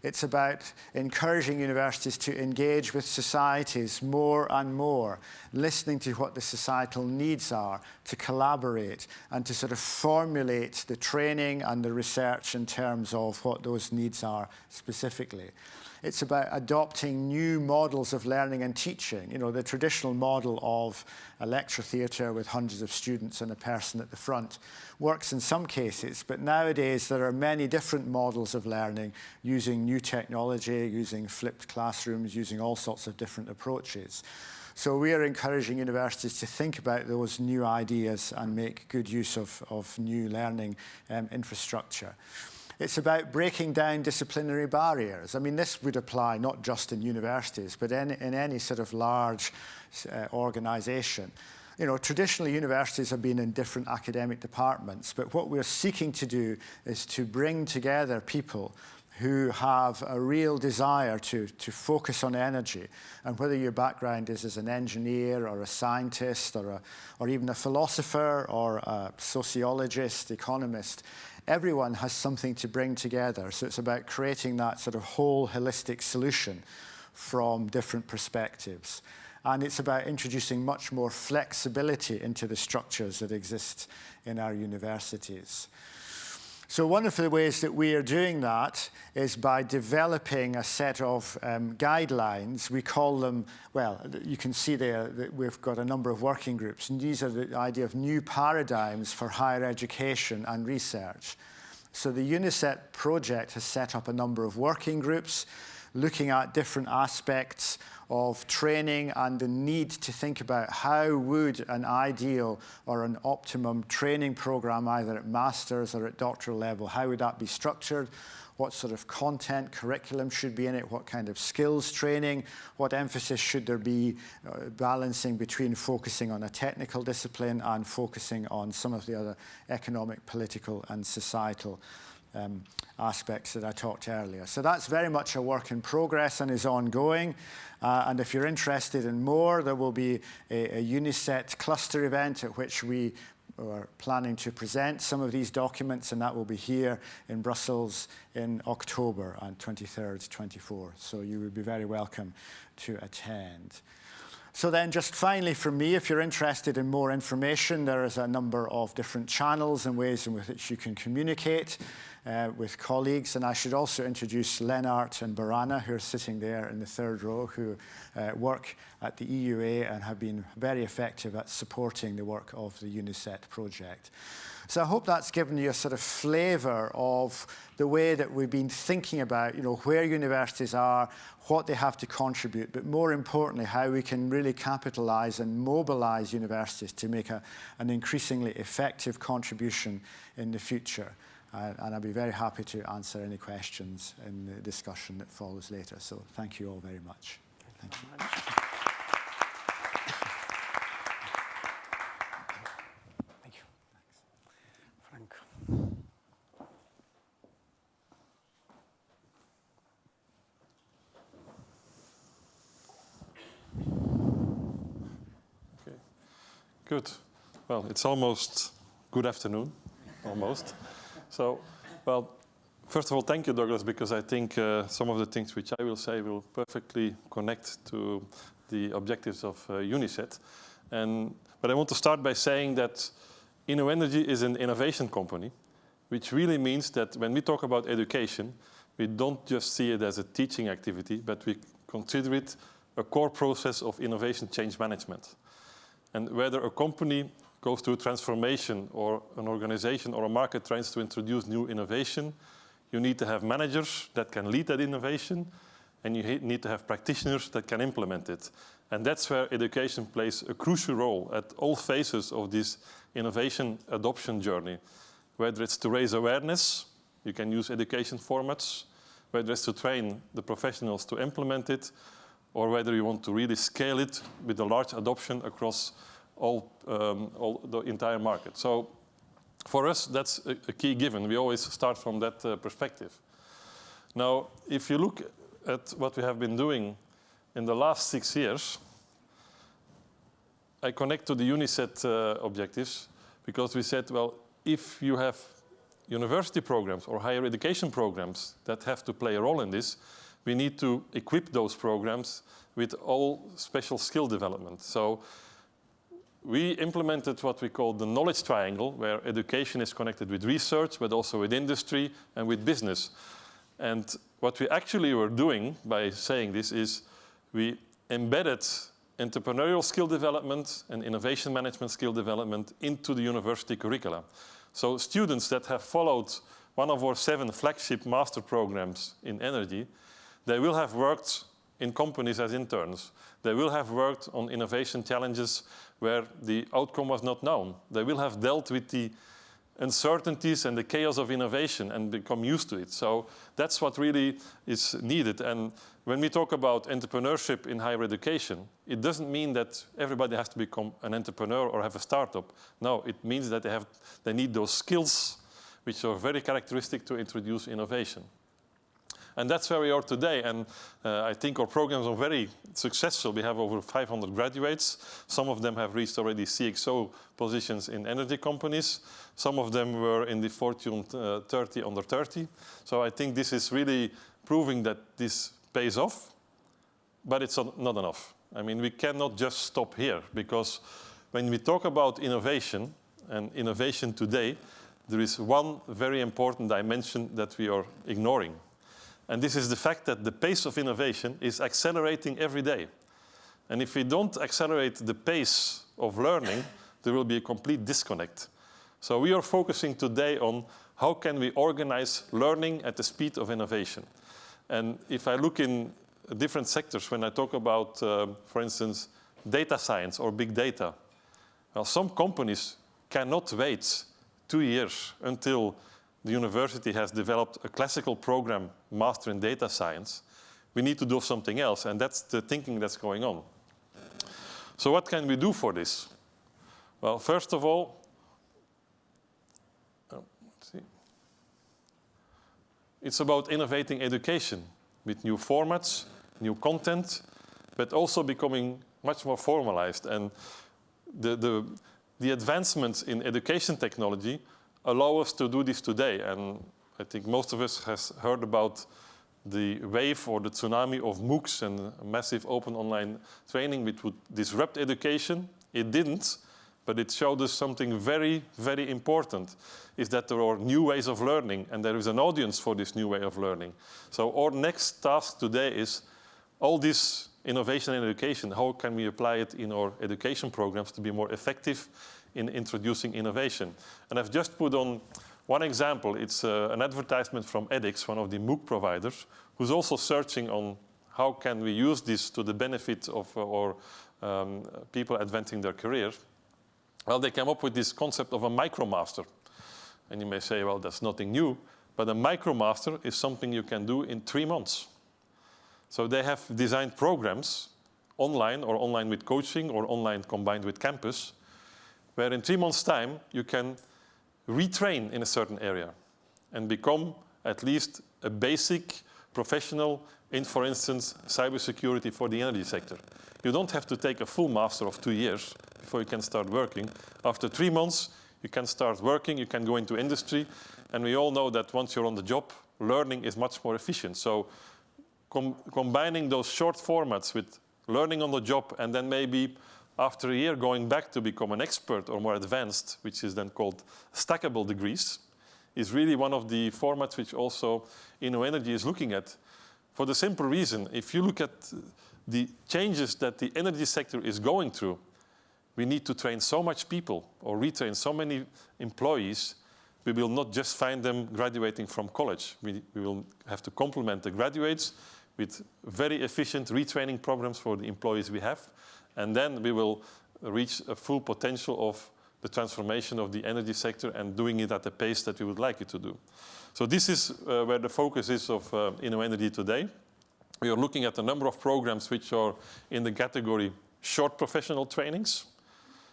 It's about encouraging universities to engage with societies more and more, listening to what the societal needs are, to collaborate, and to sort of formulate the training and the research in terms of what those needs are specifically. It's about adopting new models of learning and teaching. You know, the traditional model of a lecture theatre with hundreds of students and a person at the front works in some cases, but nowadays there are many different models of learning using new technology, using flipped classrooms, using all sorts of different approaches. So we are encouraging universities to think about those new ideas and make good use of new learning infrastructure. It's about breaking down disciplinary barriers. I mean, this would apply not just in universities, but in any sort of large organization. traditionally universities have been in different academic departments, but what we're seeking to do is to bring together people who have a real desire to focus on energy. And whether your background is as an engineer or a scientist or even a philosopher or a sociologist, economist, everyone has something to bring together. So it's about creating that sort of whole holistic solution from different perspectives. And it's about introducing much more flexibility into the structures that exist in our universities. So one of the ways that we are doing that is by developing a set of guidelines. We call them, well, you can see there that we've got a number of working groups, and these are the idea of new paradigms for higher education and research. So the UNICEF project has set up a number of working groups looking at different aspects of training and the need to think about how would an ideal or an optimum training program, either at master's or at doctoral level, how would that be structured? What sort of content, curriculum should be in it? What kind of skills training? What emphasis should there be balancing between focusing on a technical discipline and focusing on some of the other economic, political, and societal aspects that I talked earlier. So that's very much a work in progress and is ongoing. And if you're interested in more, there will be a UNICEF cluster event at which we are planning to present some of these documents, and that will be here in Brussels in October on 23rd, 24th. So you would be very welcome to attend. So then just finally from me, if you're interested in more information, there is a number of different channels and ways in which you can communicate with colleagues. And I should also introduce Lennart and Barana, who are sitting there in the third row, who work at the EUA and have been very effective at supporting the work of the UNICEF project. So I hope that's given you a sort of flavour of the way that we've been thinking about, where universities are, what they have to contribute, but more importantly, how we can really capitalise and mobilise universities to make an increasingly effective contribution in the future. And I'll be very happy to answer any questions in the discussion that follows later. So thank you all very much. Thank you. Thank you. Frank. Okay. Good. Well, it's almost good afternoon, almost. So, well, first of all, thank you, Douglas, because I think some of the things which I will say will perfectly connect to the objectives of UNICEF. But I want to start by saying that InnoEnergy is an innovation company, which really means that when we talk about education, we don't just see it as a teaching activity, but we consider it a core process of innovation change management. And whether a company goes through transformation or an organization or a market tries to introduce new innovation, you need to have managers that can lead that innovation, and you need to have practitioners that can implement it. And that's where education plays a crucial role at all phases of this innovation adoption journey. Whether it's to raise awareness, you can use education formats, whether it's to train the professionals to implement it, or whether you want to really scale it with a large adoption across all the entire market. So for us, that's a key given. We always start from that perspective. Now, if you look at what we have been doing in the last 6 years, I connect to the UNICEF objectives because we said, well, if you have university programs or higher education programs that have to play a role in this, we need to equip those programs with all special skill development. So we implemented what we call the knowledge triangle, where education is connected with research, but also with industry and with business. And what we actually were doing by saying this is we embedded entrepreneurial skill development and innovation management skill development into the university curricula. So students that have followed one of our 7 flagship master programs in energy, they will have worked in companies as interns. They will have worked on innovation challenges where the outcome was not known. They will have dealt with the uncertainties and the chaos of innovation and become used to it. So that's what really is needed. And when we talk about entrepreneurship in higher education, it doesn't mean that everybody has to become an entrepreneur or have a startup. No, it means that they need those skills which are very characteristic to introduce innovation. And that's where we are today. And I think our programs are very successful. We have over 500 graduates. Some of them have reached already CXO positions in energy companies. Some of them were in the Fortune 30 under 30. So I think this is really proving that this pays off, but it's not enough. I mean, we cannot just stop here, because when we talk about innovation and innovation today, there is one very important dimension that we are ignoring. And this is the fact that the pace of innovation is accelerating every day. And if we don't accelerate the pace of learning, there will be a complete disconnect. So we are focusing today on how can we organize learning at the speed of innovation. And if I look in different sectors, when I talk about, for instance, data science or big data, well, some companies cannot wait 2 years until the university has developed a classical program, master in data science. We need to do something else, and that's the thinking that's going on. So what can we do for this? Well, first of all, it's about innovating education with new formats, new content, but also becoming much more formalized. And the advancements in education technology allow us to do this today. And I think most of us has heard about the wave or the tsunami of MOOCs and massive open online training which would disrupt education. It didn't, but it showed us something very, very important, is that there are new ways of learning, and there is an audience for this new way of learning. So our next task today is all this innovation in education, how can we apply it in our education programs to be more effective in introducing innovation? And I've just put on one example. It's an advertisement from edX, one of the MOOC providers, who's also searching on how can we use this to the benefit of our people advancing their career. Well, they came up with this concept of a micromaster. And you may say, well, that's nothing new. But a micromaster is something you can do in 3 months. So they have designed programs online or online with coaching or online combined with campus, where in 3 months' time you can retrain in a certain area and become at least a basic professional in, for instance, cybersecurity for the energy sector. You don't have to take a full master of 2 years before you can start working. After 3 months, you can start working, you can go into industry, and we all know that once you're on the job, learning is much more efficient. So combining those short formats with learning on the job and then maybe after a year going back to become an expert or more advanced, which is then called stackable degrees, is really one of the formats which also InnoEnergy is looking at. For the simple reason, if you look at the changes that the energy sector is going through, we need to train so much people or retrain so many employees. We will not just find them graduating from college. We will have to complement the graduates with very efficient retraining programs for the employees we have. And then we will reach a full potential of the transformation of the energy sector and doing it at the pace that we would like it to do. So this is where the focus is of InnoEnergy today. We are looking at a number of programs which are in the category short professional trainings,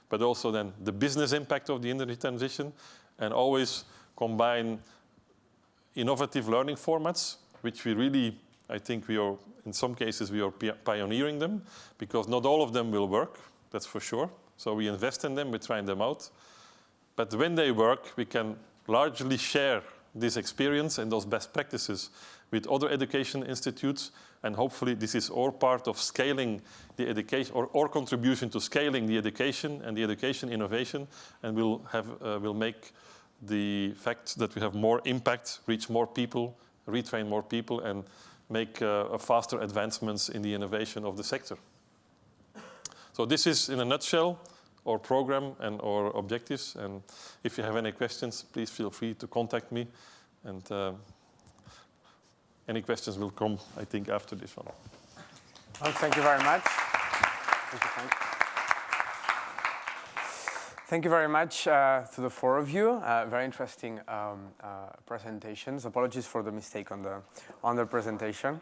but also then the business impact of the energy transition, and always combine innovative learning formats, which we really, I think we are, in some cases, we are pioneering them, because not all of them will work, that's for sure. So we invest in them, we try them out. But when they work, we can largely share this experience and those best practices with other education institutes, and hopefully this is our part of scaling the education, or our contribution to scaling the education and the education innovation, and we'll make the fact that we have more impact, reach more people, retrain more people, and make faster advancements in the innovation of the sector. So this is, in a nutshell, our program and our objectives. And if you have any questions, please feel free to contact me. And any questions will come, I think, after this one. Well, thank you very much. Thank you, Frank. Thank you very much to the four of you. Very interesting presentations. Apologies for the mistake on the presentation.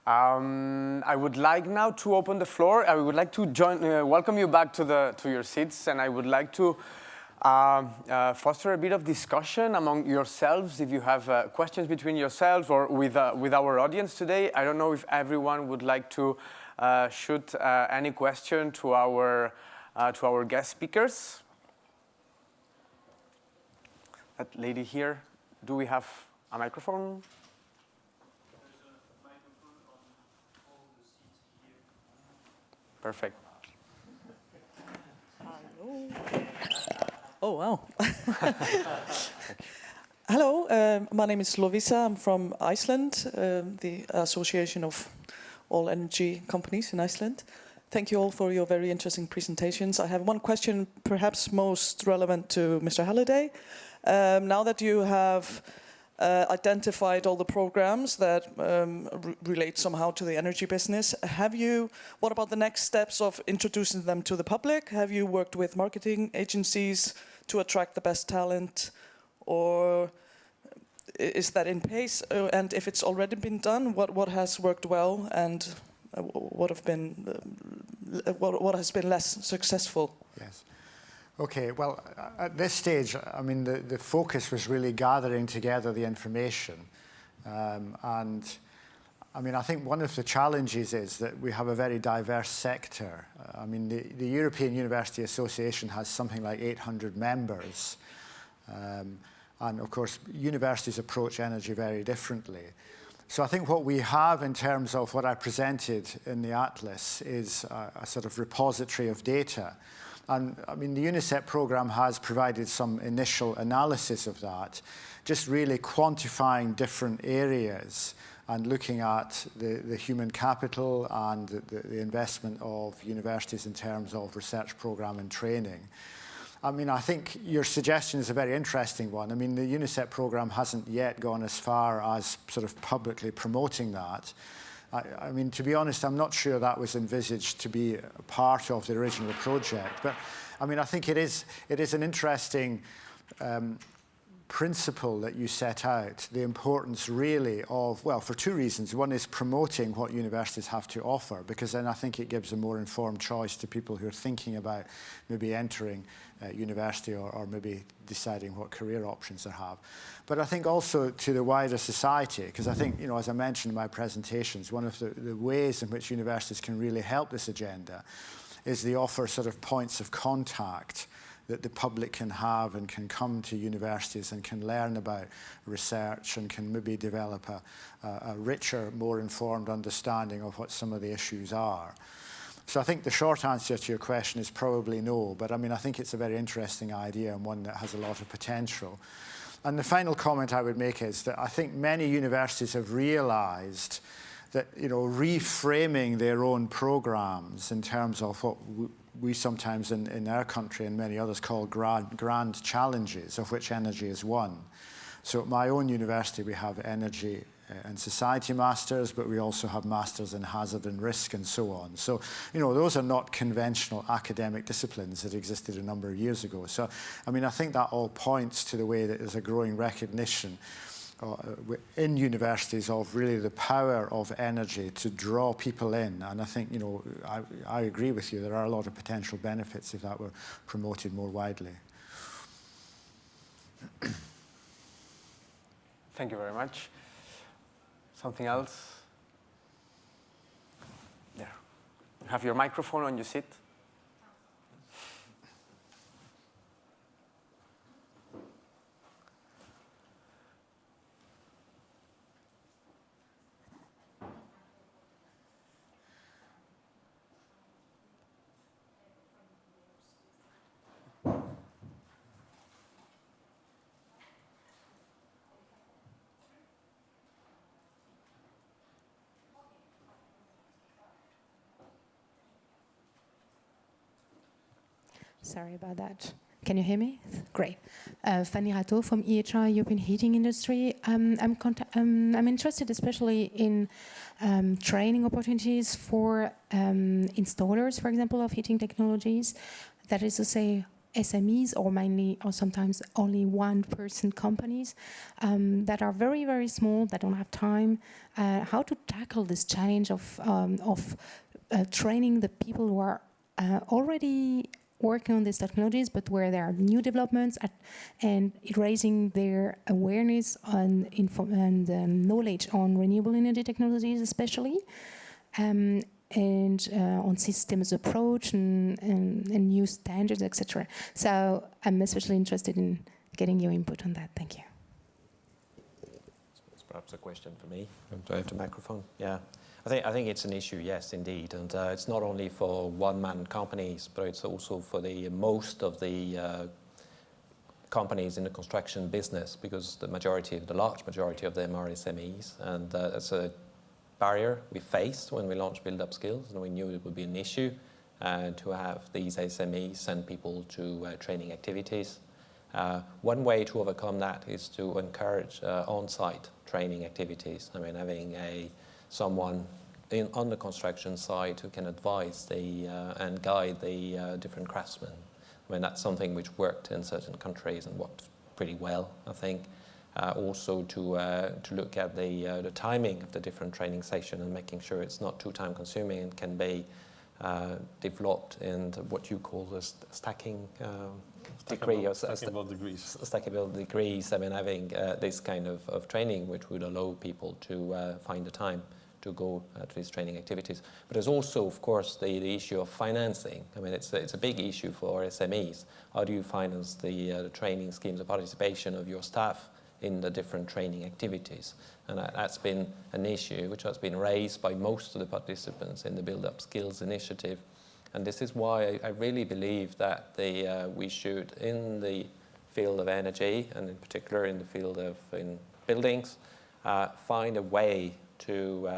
I would like now to open the floor. I would like to welcome you back to your seats, and I would like to foster a bit of discussion among yourselves. If you have questions between yourselves or with our audience today, I don't know if everyone would like to shoot any question to our guest speakers. That lady here, do we have a microphone? There's a microphone on all the seats here. Perfect. Hello. Oh, wow. Hello, my name is Lovisa. I'm from Iceland, the Association of All Energy Companies in Iceland. Thank you all for your very interesting presentations. I have one question, perhaps most relevant to Mr. Halliday. Now that you have identified all the programs that relate somehow to the energy business, what about the next steps of introducing them to the public? Have you worked with marketing agencies to attract the best talent, or is that in pace? And if it's already been done, what has worked well and what has been less successful? Yes. Okay, well, at this stage, I mean, the focus was really gathering together the information. And I mean, I think one of the challenges is that we have a very diverse sector. I mean, the European University Association has something like 800 members. And of course, universities approach energy very differently. So I think what we have in terms of what I presented in the Atlas is a sort of repository of data. And I mean, the UNICEF program has provided some initial analysis of that, just really quantifying different areas and looking at the human capital and the investment of universities in terms of research program and training. I mean, I think your suggestion is a very interesting one. I mean, the UNICEF program hasn't yet gone as far as sort of publicly promoting that. I mean, to be honest, I'm not sure that was envisaged to be a part of the original project. But, I mean, I think it is an interesting principle that you set out, the importance really of, well, for two reasons. One is promoting what universities have to offer, because then I think it gives a more informed choice to people who are thinking about maybe entering university or maybe deciding what career options they have. But I think also to the wider society, because I think, you know, as I mentioned in my presentations, one of the ways in which universities can really help this agenda is they offer sort of points of contact that the public can have and can come to universities and can learn about research and can maybe develop a richer, more informed understanding of what some of the issues are. So I think the short answer to your question is probably no, but I mean, I think it's a very interesting idea and one that has a lot of potential. And the final comment I would make is that I think many universities have realized that, you know, reframing their own programs in terms of what we sometimes in our country and many others call grand challenges, of which energy is one. So at my own university, we have energy and society masters, but we also have masters in hazard and risk and so on. So, you know, those are not conventional academic disciplines that existed a number of years ago. So, I mean, I think that all points to the way that there's a growing recognition in universities of really the power of energy to draw people in. And I think, you know, I agree with you, there are a lot of potential benefits if that were promoted more widely. Thank you very much. Something else? There. You have your microphone on your seat. Sorry about that. Can you hear me? Great. Fanny Rato from EHR, European Heating Industry. I'm interested especially in training opportunities for installers, for example, of heating technologies. That is to say, SMEs or mainly or sometimes only one-person companies that are very, very small, that don't have time. How to tackle this challenge of training the people who are already working on these technologies, but where there are new developments and raising their awareness and knowledge on renewable energy technologies, especially, and on systems approach and new standards, etc. So I'm especially interested in getting your input on that. Thank you. It's perhaps a question for me. Do I have the microphone? Yeah. I think it's an issue, yes, indeed, and it's not only for one-man companies, but it's also for the most of the companies in the construction business, because the large majority of them are SMEs, and that's a barrier we faced when we launched Build Up Skills, and we knew it would be an issue to have these SMEs send people to training activities. One way to overcome that is to encourage on-site training activities. I mean, having someone on the construction site who can advise and guide the different craftsmen. I mean, that's something which worked in certain countries and worked pretty well, I think. Also to look at the timing of the different training session and making sure it's not too time consuming and can be developed in what you call the stacking degree or stackable degrees. Stackable degrees. I mean, having this kind of training which would allow people to find the time to go to these training activities. But there's also, of course, the issue of financing. I mean, it's a big issue for SMEs. How do you finance the training schemes, the participation of your staff in the different training activities? And that's been an issue which has been raised by most of the participants in the Build Up Skills initiative. And this is why I really believe that we should, in the field of energy, and in particular in the field of buildings, find a way to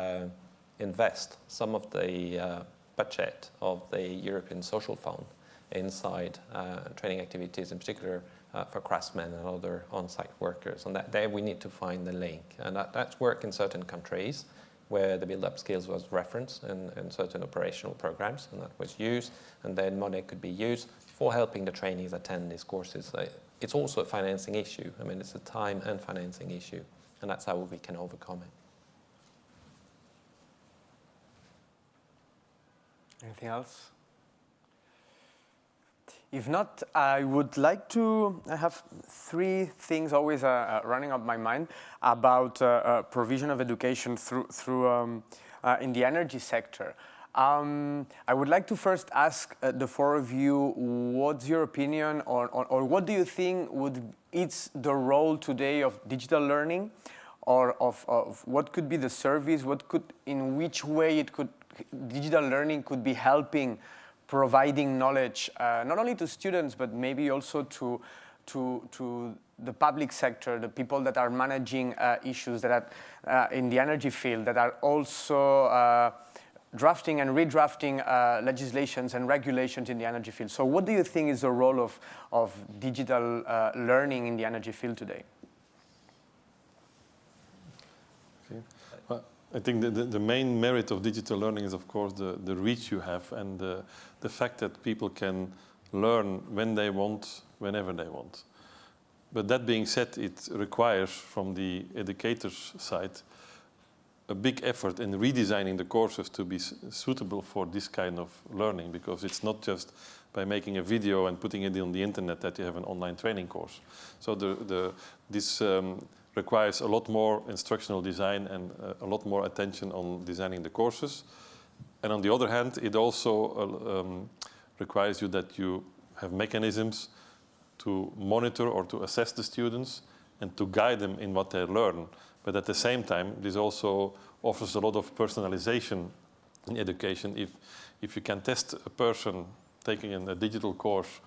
invest some of the budget of the European Social Fund inside training activities, in particular for craftsmen and other on-site workers. And there we need to find the link. And that's worked in certain countries where the build-up skills was referenced in certain operational programs, and that was used. And then money could be used for helping the trainees attend these courses. It's also a financing issue. I mean, it's a time and financing issue. And that's how we can overcome it. Anything else? If not, I would like to have three things always running up my mind about provision of education through in the energy sector. I would like to first ask the four of you, what's your opinion or what do you think it's the role today of digital learning, or of what could be the service, in which way digital learning could be helping providing knowledge, not only to students, but maybe also to the public sector, the people that are managing issues that are in the energy field, that are also drafting and redrafting legislations and regulations in the energy field. So what do you think is the role of digital learning in the energy field today? Okay. Well, I think the main merit of digital learning is, of course, the reach you have and the fact that people can learn when they want, whenever they want. But that being said, it requires, from the educator's side, a big effort in redesigning the courses to be suitable for this kind of learning, because it's not just by making a video and putting it on the internet that you have an online training course. So this requires a lot more instructional design and a lot more attention on designing the courses. And on the other hand, it also requires you that you have mechanisms to monitor or to assess the students and to guide them in what they learn. But at the same time, this also offers a lot of personalization in education. If you can test a person taking a digital course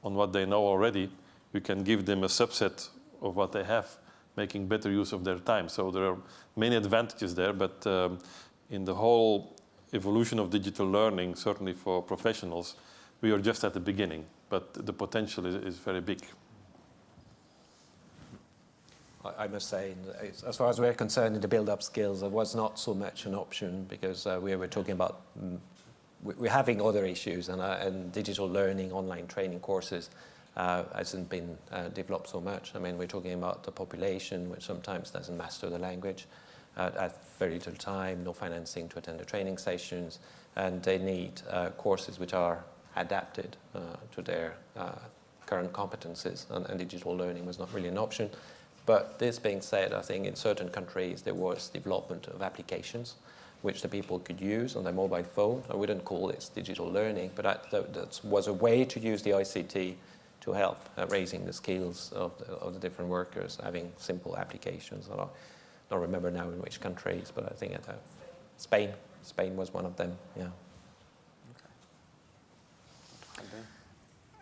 on what they know already, you can give them a subset of what they have, making better use of their time. So there are many advantages there, but in the whole evolution of digital learning, certainly for professionals, we are just at the beginning, but the potential is very big. I must say, as far as we're concerned in the build-up skills, it was not so much an option, because we were talking about, we're having other issues, and digital learning, online training courses hasn't been developed so much. I mean, we're talking about the population, which sometimes doesn't master the language, have very little time, no financing to attend the training sessions, and they need courses which are adapted to their current competencies, and digital learning was not really an option. But this being said, I think in certain countries there was development of applications which the people could use on their mobile phone. I wouldn't call this digital learning, but that was a way to use the ICT to help raising the skills of the different workers, having simple applications. I don't remember now in which countries, but I think Spain was one of them, yeah.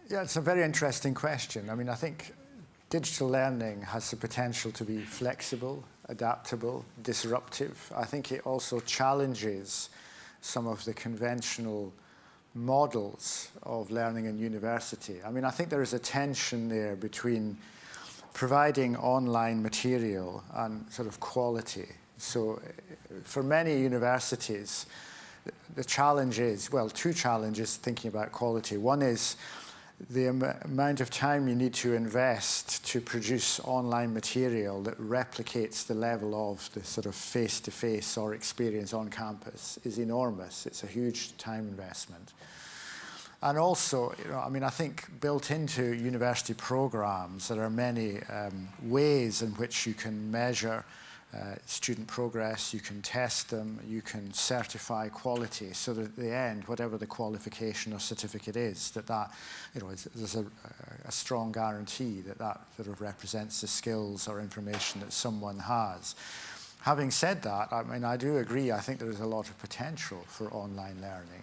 Yeah, it's a very interesting question. I mean, I think digital learning has the potential to be flexible, adaptable, disruptive. I think it also challenges some of the conventional models of learning in university. I mean, I think there is a tension there between providing online material and sort of quality. So for many universities, the challenge is, well, two challenges thinking about quality. One is the amount of time you need to invest to produce online material that replicates the level of the sort of face-to-face or experience on campus is enormous. It's a huge time investment. And also, I mean, I think built into university programs, there are many ways in which you can measure student progress, you can test them, you can certify quality, so that at the end, whatever the qualification or certificate is, there's a strong guarantee that sort of represents the skills or information that someone has. Having said that, I mean, I do agree, I think there is a lot of potential for online learning.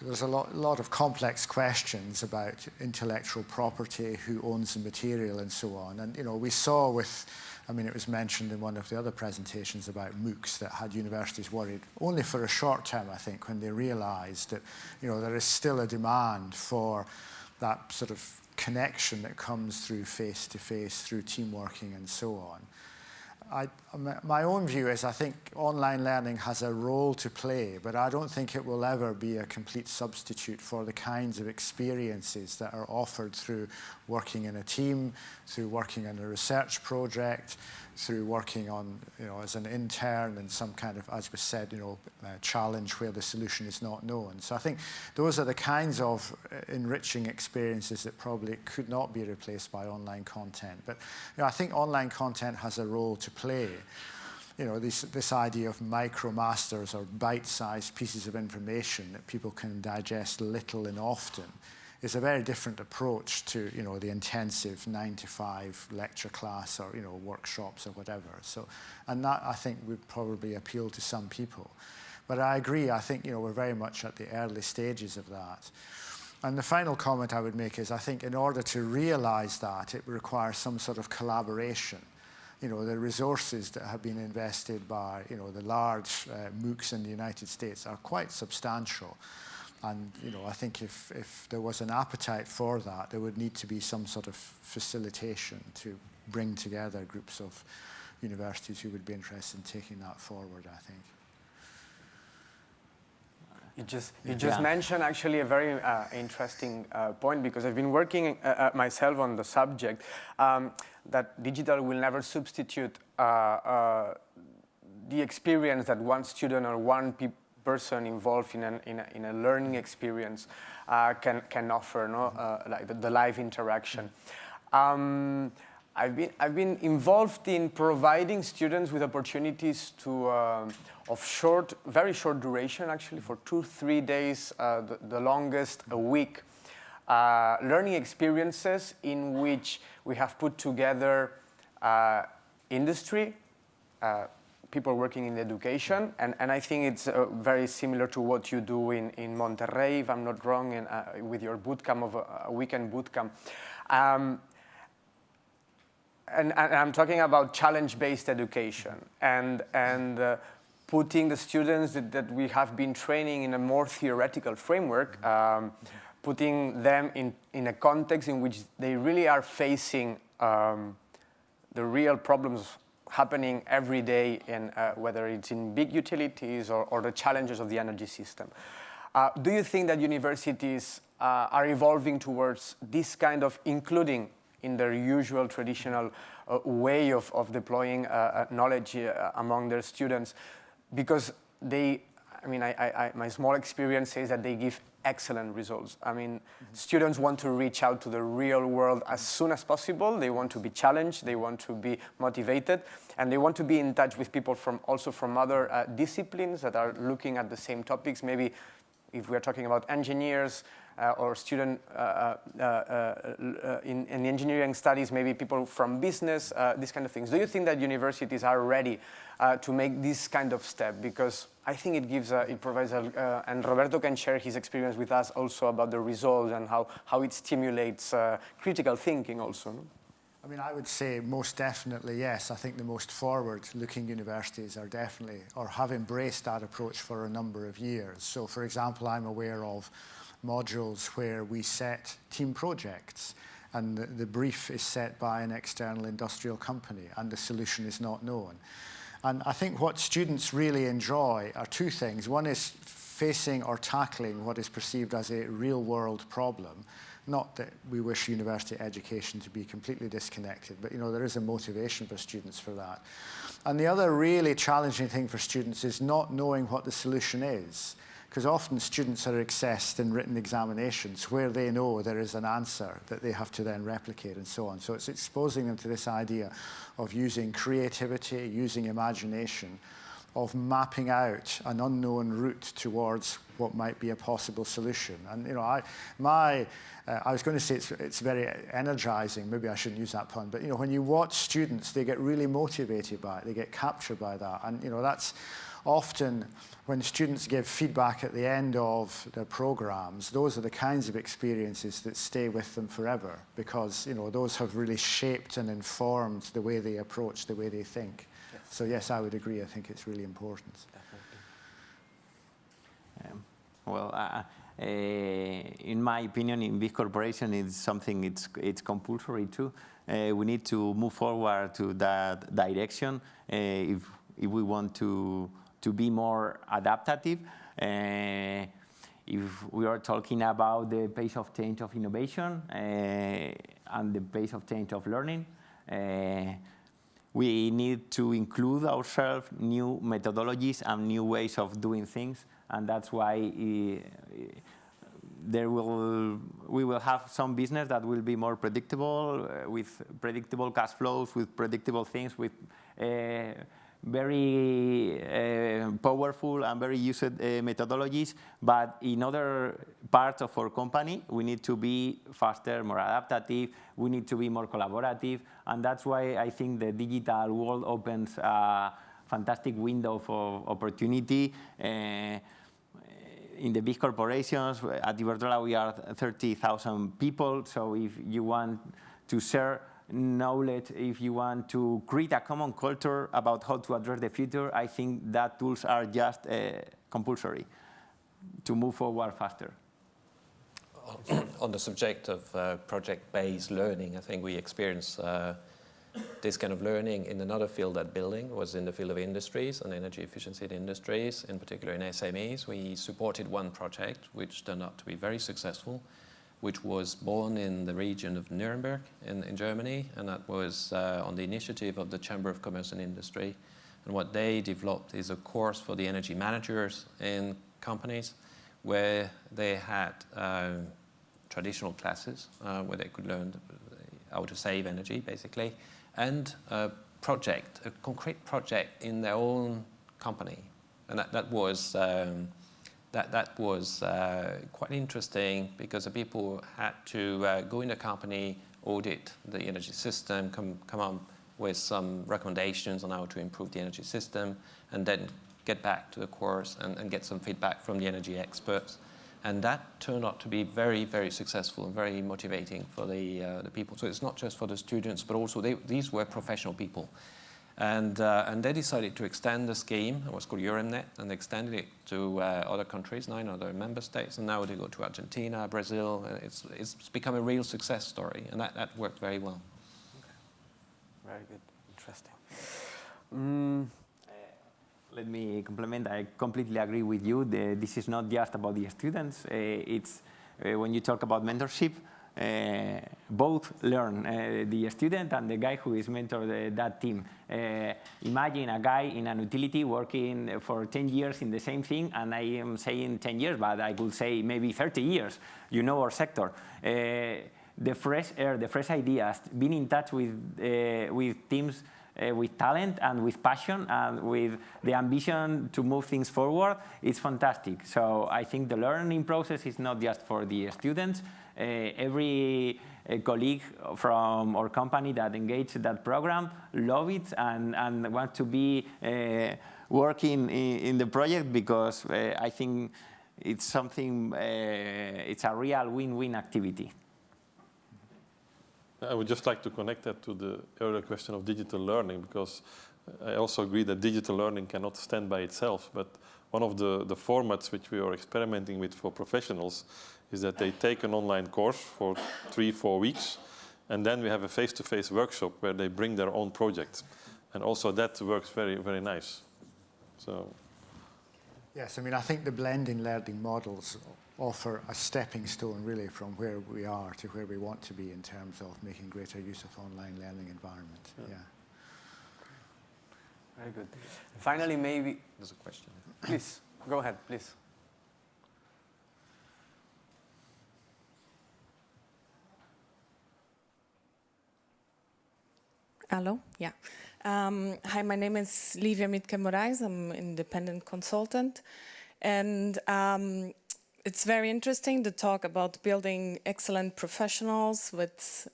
There's a lot of complex questions about intellectual property, who owns the material and so on. And, we saw it was mentioned in one of the other presentations about MOOCs that had universities worried only for a short term, I think, when they realized that, there is still a demand for that sort of connection that comes through face-to-face, through team working and so on. My own view is I think online learning has a role to play, but I don't think it will ever be a complete substitute for the kinds of experiences that are offered through working in a team, through working on a research project, through working on, as an intern in some kind of, as was said, challenge where the solution is not known. So I think those are the kinds of enriching experiences that probably could not be replaced by online content. But I think online content has a role to play. This idea of micro-masters or bite-sized pieces of information that people can digest little and often is a very different approach to, the intensive 9-to-5 lecture class or, workshops or whatever. So, and that, I think, would probably appeal to some people. But I agree, I think, we're very much at the early stages of that. And the final comment I would make is I think in order to realize that, it requires some sort of collaboration. The resources that have been invested by, the large MOOCs in the United States are quite substantial. And, I think if there was an appetite for that, there would need to be some sort of facilitation to bring together groups of universities who would be interested in taking that forward, I think. You just mentioned actually a very interesting point, because I've been working myself on the subject that digital will never substitute the experience that one student or one person involved in a learning experience can offer, like the live interaction. I've been involved in providing students with opportunities of very short duration, actually, for 2-3 days, the longest a week, learning experiences in which we have put together industry, people working in education, and I think it's very similar to what you do in Monterrey, if I'm not wrong, with your bootcamp of a weekend bootcamp. And I'm talking about challenge-based education and putting the students that we have been training in a more theoretical framework, putting them in a context in which they really are facing the real problems happening every day, whether it's in big utilities or the challenges of the energy system. Do you think that universities are evolving towards this kind of including in their usual traditional way of deploying knowledge among their students, because they, I mean, my small experience says that they give excellent results. I mean, students want to reach out to the real world as soon as possible. They want to be challenged, they want to be motivated, and they want to be in touch with people also from other disciplines that are looking at the same topics. Maybe if we're talking about engineers or student in engineering studies, maybe people from business, these kind of things. Do you think that universities are ready to make this kind of step? Because I think it gives, it provides, and Roberto can share his experience with us also about the results and how it stimulates critical thinking also. No? I mean, I would say most definitely yes. I think the most forward-looking universities are definitely, or have embraced that approach for a number of years. So, for example, I'm aware of modules where we set team projects, and the brief is set by an external industrial company, and the solution is not known. And I think what students really enjoy are two things. One is facing or tackling what is perceived as a real-world problem. Not that we wish university education to be completely disconnected, but you know, there is a motivation for students for that. And the other really challenging thing for students is not knowing what the solution is. Because often students are assessed in written examinations where they know there is an answer that they have to then replicate and so on. So it's exposing them to this idea of using creativity, using imagination, of mapping out an unknown route towards what might be a possible solution. And you know, I was going to say it's very energizing. Maybe I shouldn't use that pun, but you know, when you watch students, they get really motivated by it. They get captured by that, and you know, that's often when students give feedback at the end of their programs. Those are the kinds of experiences that stay with them forever, because you know, those have really shaped and informed the way they approach, the way they think. Yes. So yes, I would agree. I think it's really important. In my opinion, in big corporation, it's something it's compulsory too. We need to move forward to that direction if we want to be more adaptive. If we are talking about the pace of change of innovation and the pace of change of learning, we need to include ourselves new methodologies and new ways of doing things, and that's why we will have some business that will be more predictable, with predictable cash flows, with predictable things, with very powerful and very used methodologies. But in other parts of our company, we need to be faster, more adaptive, we need to be more collaborative, and that's why I think the digital world opens a fantastic window for opportunity. In the big corporations, at Iberdrola we are 30,000 people, so if you want to share knowledge, if you want to create a common culture about how to address the future, I think that tools are just compulsory to move forward faster. On the subject of project-based learning, I think we experience this kind of learning in another field that building was in the field of industries and energy efficiency in industries, in particular in SMEs. We supported one project which turned out to be very successful, which was born in the region of Nuremberg in Germany, and that was on the initiative of the Chamber of Commerce and Industry. And what they developed is a course for the energy managers in companies where they had traditional classes where they could learn how to save energy, basically, and a concrete project in their own company. And that was quite interesting, because the people had to go in the company, audit the energy system, come up with some recommendations on how to improve the energy system, and then get back to the course and get some feedback from the energy experts. And that turned out to be very, very successful and very motivating for the people. So it's not just for the students, but also these were professional people. And they decided to extend the scheme. It was called EuroNet, and they extended it to other countries, 9 other member states. And now they go to Argentina, Brazil. And it's become a real success story, and that worked very well. Okay. Very good. Interesting. Let me complement. I completely agree with you. This is not just about the students. It's when you talk about mentorship, both learn, the student and the guy who is mentoring that team. Imagine a guy in an utility working for 10 years in the same thing, and I am saying 10 years, but I could say maybe 30 years, you know our sector. The fresh air, the fresh ideas, being in touch with teams with talent and with passion and with the ambition to move things forward, it's fantastic. So I think the learning process is not just for the students. Every colleague from our company that engaged in that program love it and want to be working in the project, because I think it's something, it's a real win-win activity. I would just like to connect that to the earlier question of digital learning, because I also agree that digital learning cannot stand by itself. But one of the formats which we are experimenting with for professionals is that they take an online course for 3-4 weeks, and then we have a face-to-face workshop where they bring their own project. And also that works very, very nice. So. Yes, I mean, I think the blending learning models offer a stepping stone really from where we are to where we want to be in terms of making greater use of online learning environment. Yeah. Very good. Finally, maybe there's a question. Please go ahead, please. Hello, yeah. Hi, my name is Livia Mitke-Moraes. I'm an independent consultant. And it's very interesting to talk about building excellent professionals with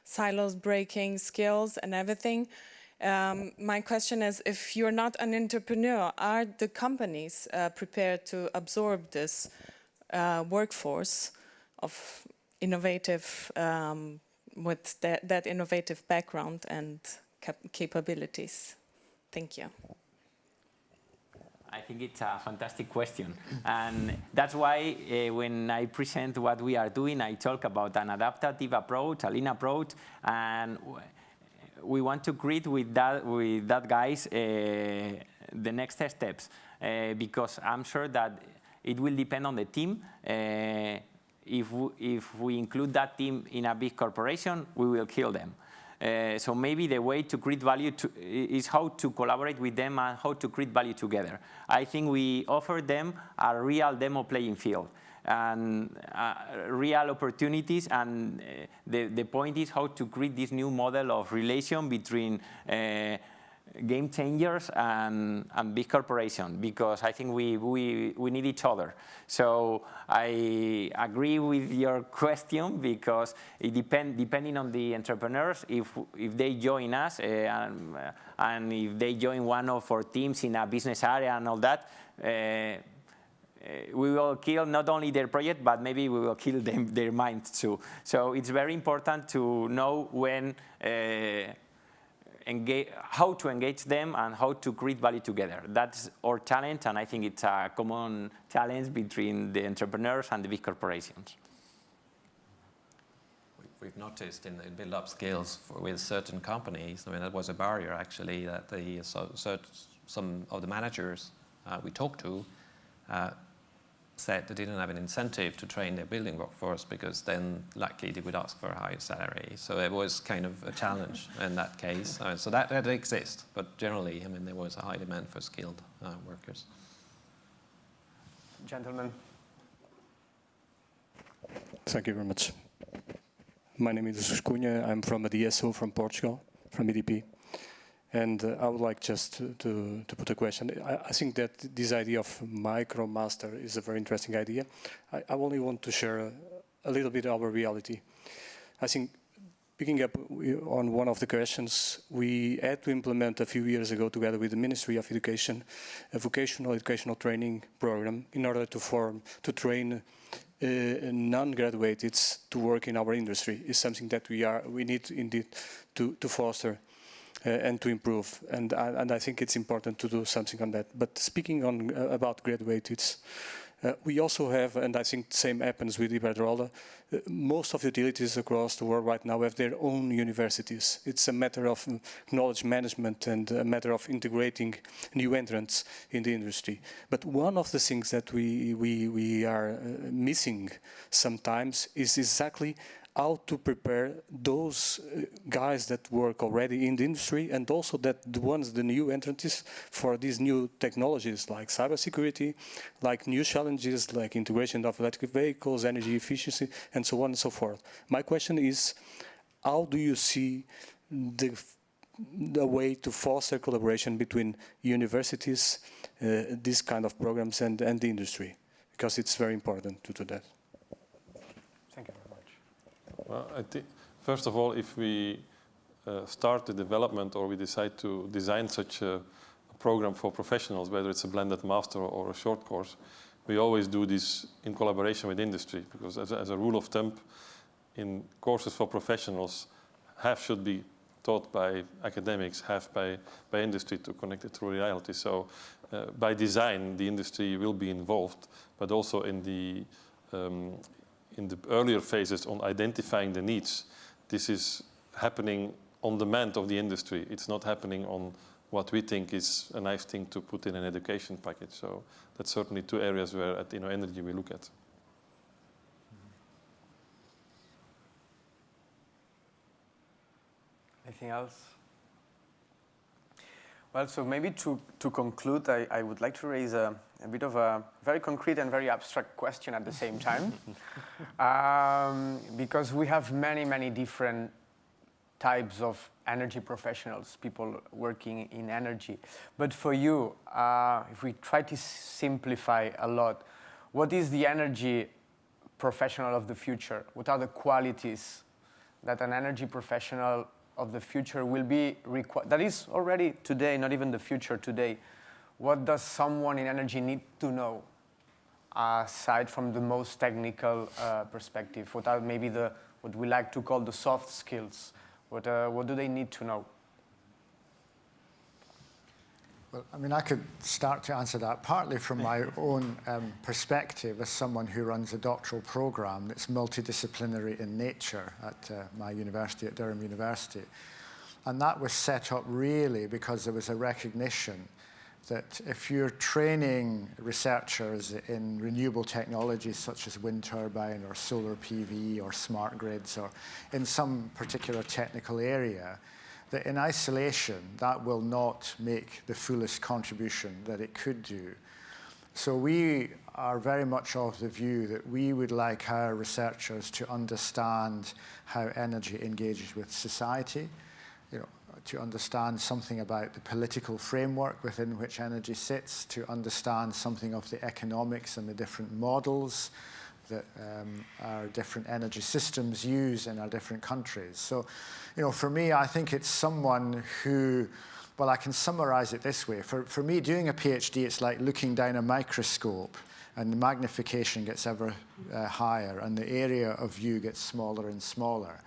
silos breaking skills and everything. My question is, if you're not an entrepreneur, are the companies prepared to absorb this workforce of innovative with that innovative background and capabilities? Thank you. I think it's a fantastic question. And that's why when I present what we are doing, I talk about an adaptive approach, a lean approach, and we want to create with that guys the next steps, because I'm sure that it will depend on the team. If we include that team in a big corporation, we will kill them. So maybe the way to create value is how to collaborate with them and how to create value together. I think we offer them a real demo playing field and real opportunities, and the point is how to create this new model of relation between game changers and big corporation, because I think we need each other. So I agree with your question, because it depending on the entrepreneurs, if they join us and if they join one of our teams in a business area and all that, we will kill not only their project, but maybe we will kill their minds too. So it's very important to know when how to engage them and how to create value together. That's our challenge, and I think it's a common challenge between the entrepreneurs and the big corporations. We've noticed in the build-up skills with certain companies, I mean, that was a barrier actually, that some of the managers we talked to said they didn't have an incentive to train their building workforce, because then likely they would ask for a higher salary. So it was kind of a challenge in that case. So that exists, but generally, I mean, there was a high demand for skilled workers. Gentlemen. Thank you very much. My name is Jesus Cunha. I'm from the DSO from Portugal, from EDP. And I would like just to put a question. I think that this idea of MicroMaster is a very interesting idea. I only want to share a little bit of our reality. I think, picking up on one of the questions, we had to implement a few years ago, together with the Ministry of Education, a vocational educational training program in order to train non-graduates to work in our industry. Is something that we need indeed to foster. And to improve, and I think it's important to do something on that. But speaking about graduates, We also have, and I think the same happens with Iberdrola, most of the utilities across the world right now have their own universities. It's a matter of knowledge management and a matter of integrating new entrants in the industry. But one of the things that we are missing sometimes is exactly how to prepare those guys that work already in the industry, and also that the new entrants for these new technologies like cybersecurity, like new challenges like integration of electric vehicles, energy efficiency, and so on and so forth. My question is, how do you see the way to foster collaboration between universities, these kind of programs, and the industry? Because it's very important to do that. Thank you very much. Well, I think, first of all, if we start the development or we decide to design such a program for professionals, whether it's a blended master or a short course, we always do this in collaboration with industry, because as a rule of thumb, in courses for professionals, half should be taught by academics, half by industry to connect it to reality. So by design, the industry will be involved, but also in the earlier phases on identifying the needs. This is happening on demand of the industry. It's not happening on what we think is a nice thing to put in an education package. So that's certainly two areas where at Energy we look at. Anything else? Well, so maybe to conclude, I would like to raise a bit of a very concrete and very abstract question at the same time. Because we have many, many different types of energy professionals, people working in energy. But for you, if we try to simplify a lot, what is the energy professional of the future? What are the qualities that an energy professional of the future will be required? That is already today, not even the future today. What does someone in energy need to know, aside from the most technical perspective? What are maybe what we like to call the soft skills? What do they need to know? Well, I mean, I could start to answer that partly from my own perspective as someone who runs a doctoral program that's multidisciplinary in nature at my university, at Durham University. And that was set up really because there was a recognition that if you're training researchers in renewable technologies such as wind turbine or solar PV or smart grids or in some particular technical area, that in isolation, that will not make the fullest contribution that it could do. So we are very much of the view that we would like our researchers to understand how energy engages with society, to understand something about the political framework within which energy sits, to understand something of the economics and the different models that our different energy systems use in our different countries. So, for me, I think it's someone who, well, I can summarize it this way. For me, doing a PhD, it's like looking down a microscope and the magnification gets ever higher and the area of view gets smaller and smaller.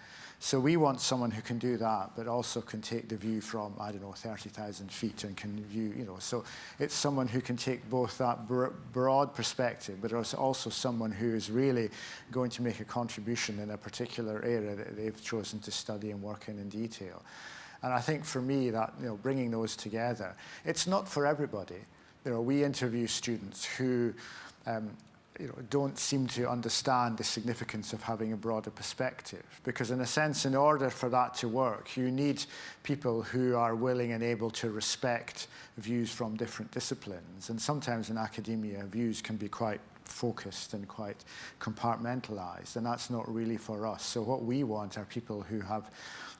So we want someone who can do that, but also can take the view from, 30,000 feet and can view, so it's someone who can take both that broad perspective, but also someone who is really going to make a contribution in a particular area that they've chosen to study and work in detail. And I think for me that, bringing those together, it's not for everybody. We interview students who, don't seem to understand the significance of having a broader perspective. Because in a sense, in order for that to work, you need people who are willing and able to respect views from different disciplines. And sometimes in academia, views can be quite focused and quite compartmentalized, and that's not really for us. So what we want are people who have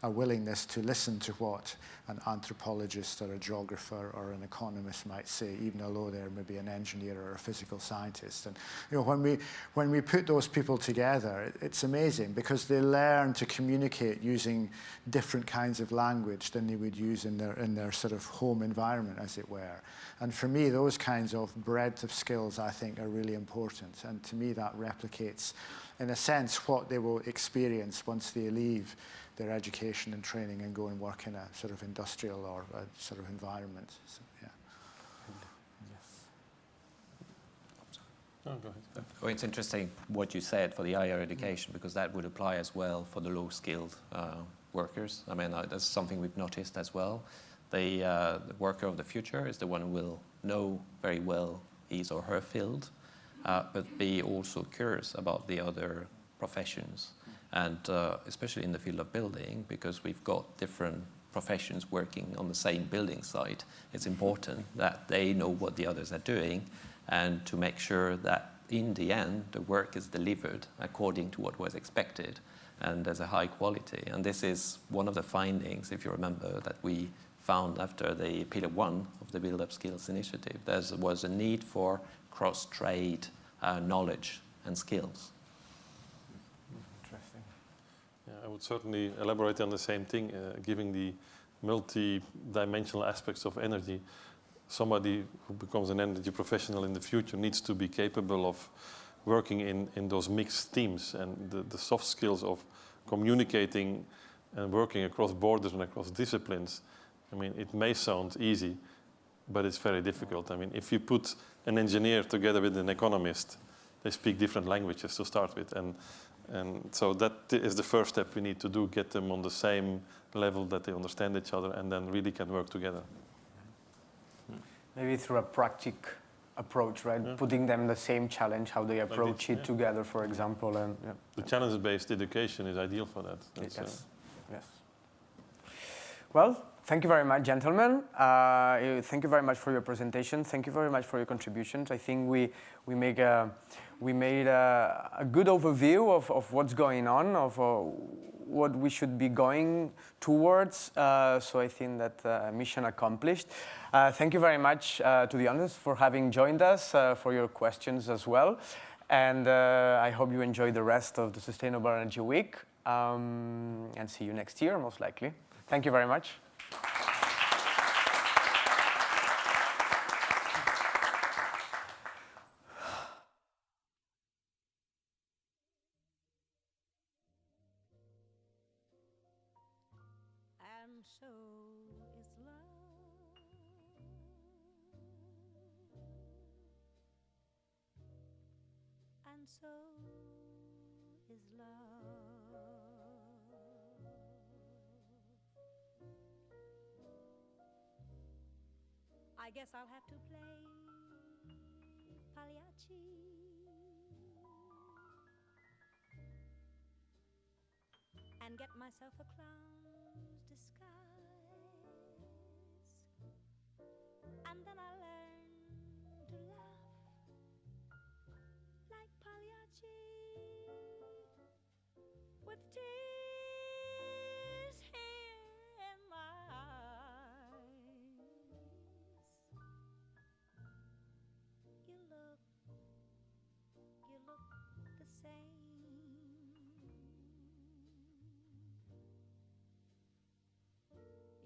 a willingness to listen to what an anthropologist or a geographer or an economist might say, even although they're maybe an engineer or a physical scientist. And when we put those people together, it's amazing because they learn to communicate using different kinds of language than they would use in their sort of home environment, as it were. And for me, those kinds of breadth of skills, I think, are really important. And to me, that replicates, in a sense, what they will experience once they leave their education and training and go and work in a sort of industrial or a sort of environment. So, yeah. Oh, go ahead. Oh, it's interesting what you said for the higher education, because that would apply as well for the low-skilled workers. I mean, that's something we've noticed as well. The worker of the future is the one who will know very well his or her field, but be also curious about the other professions. And especially in the field of building, because we've got different professions working on the same building site, it's important that they know what the others are doing, and to make sure that in the end the work is delivered according to what was expected and as a high quality. And this is one of the findings, if you remember, that we found after the Pillar 1 of the Build Up Skills initiative. There was a need for cross-trade knowledge and skills. Interesting. Yeah, I would certainly elaborate on the same thing, giving the multi-dimensional aspects of energy. Somebody who becomes an energy professional in the future needs to be capable of working in those mixed teams, and the soft skills of communicating and working across borders and across disciplines. I mean, it may sound easy, but it's very difficult. I mean, if you put an engineer together with an economist, they speak different languages to start with, and so that is the first step we need to do, get them on the same level that they understand each other and then really can work together. Maybe through a practical approach, right? Yeah. Putting them the same challenge, how they approach it together, for example. And the challenge-based education is ideal for that. Yes. Yes. Well, thank you very much, gentlemen. Thank you very much for your presentation. Thank you very much for your contributions. I think we made a good overview of what's going on, of what we should be going towards. So I think that mission accomplished. Thank you very much to the audience for having joined us, for your questions as well. And I hope you enjoy the rest of the Sustainable Energy Week. And see you next year, most likely. Thank you very much. And so is love. And so is love. I guess I'll have to play Pagliacci and get myself a clown's disguise, and then I learn to laugh like Pagliacci with tears here in my eyes. You look the same.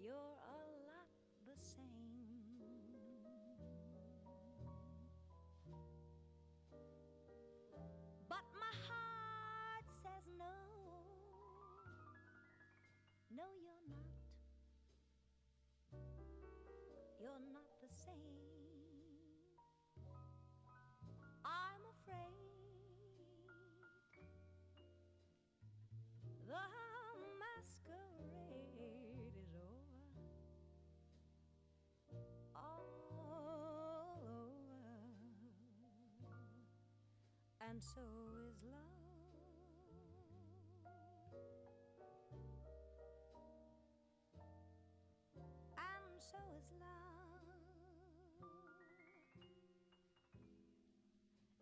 You're a lot the same. But my heart says no. No, you're not. You're not the same. I'm afraid the masquerade is over. All over. And so is love. And so is love.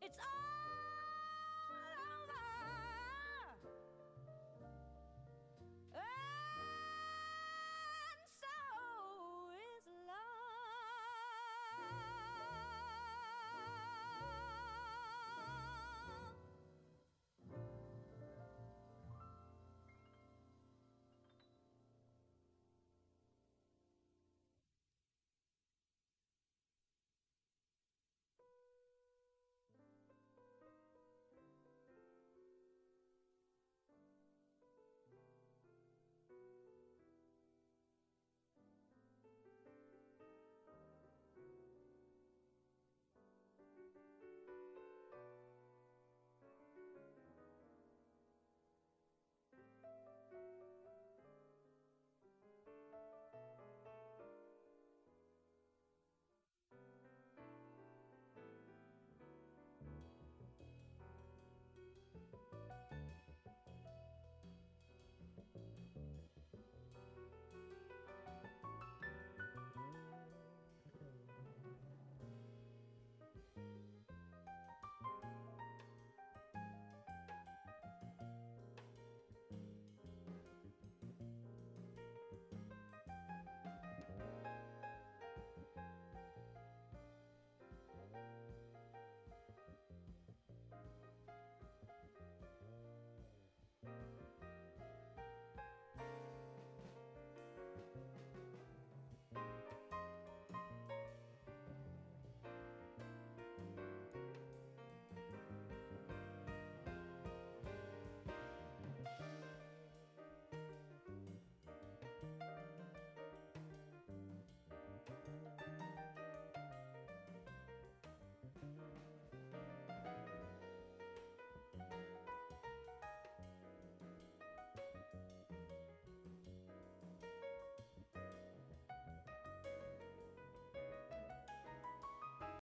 It's all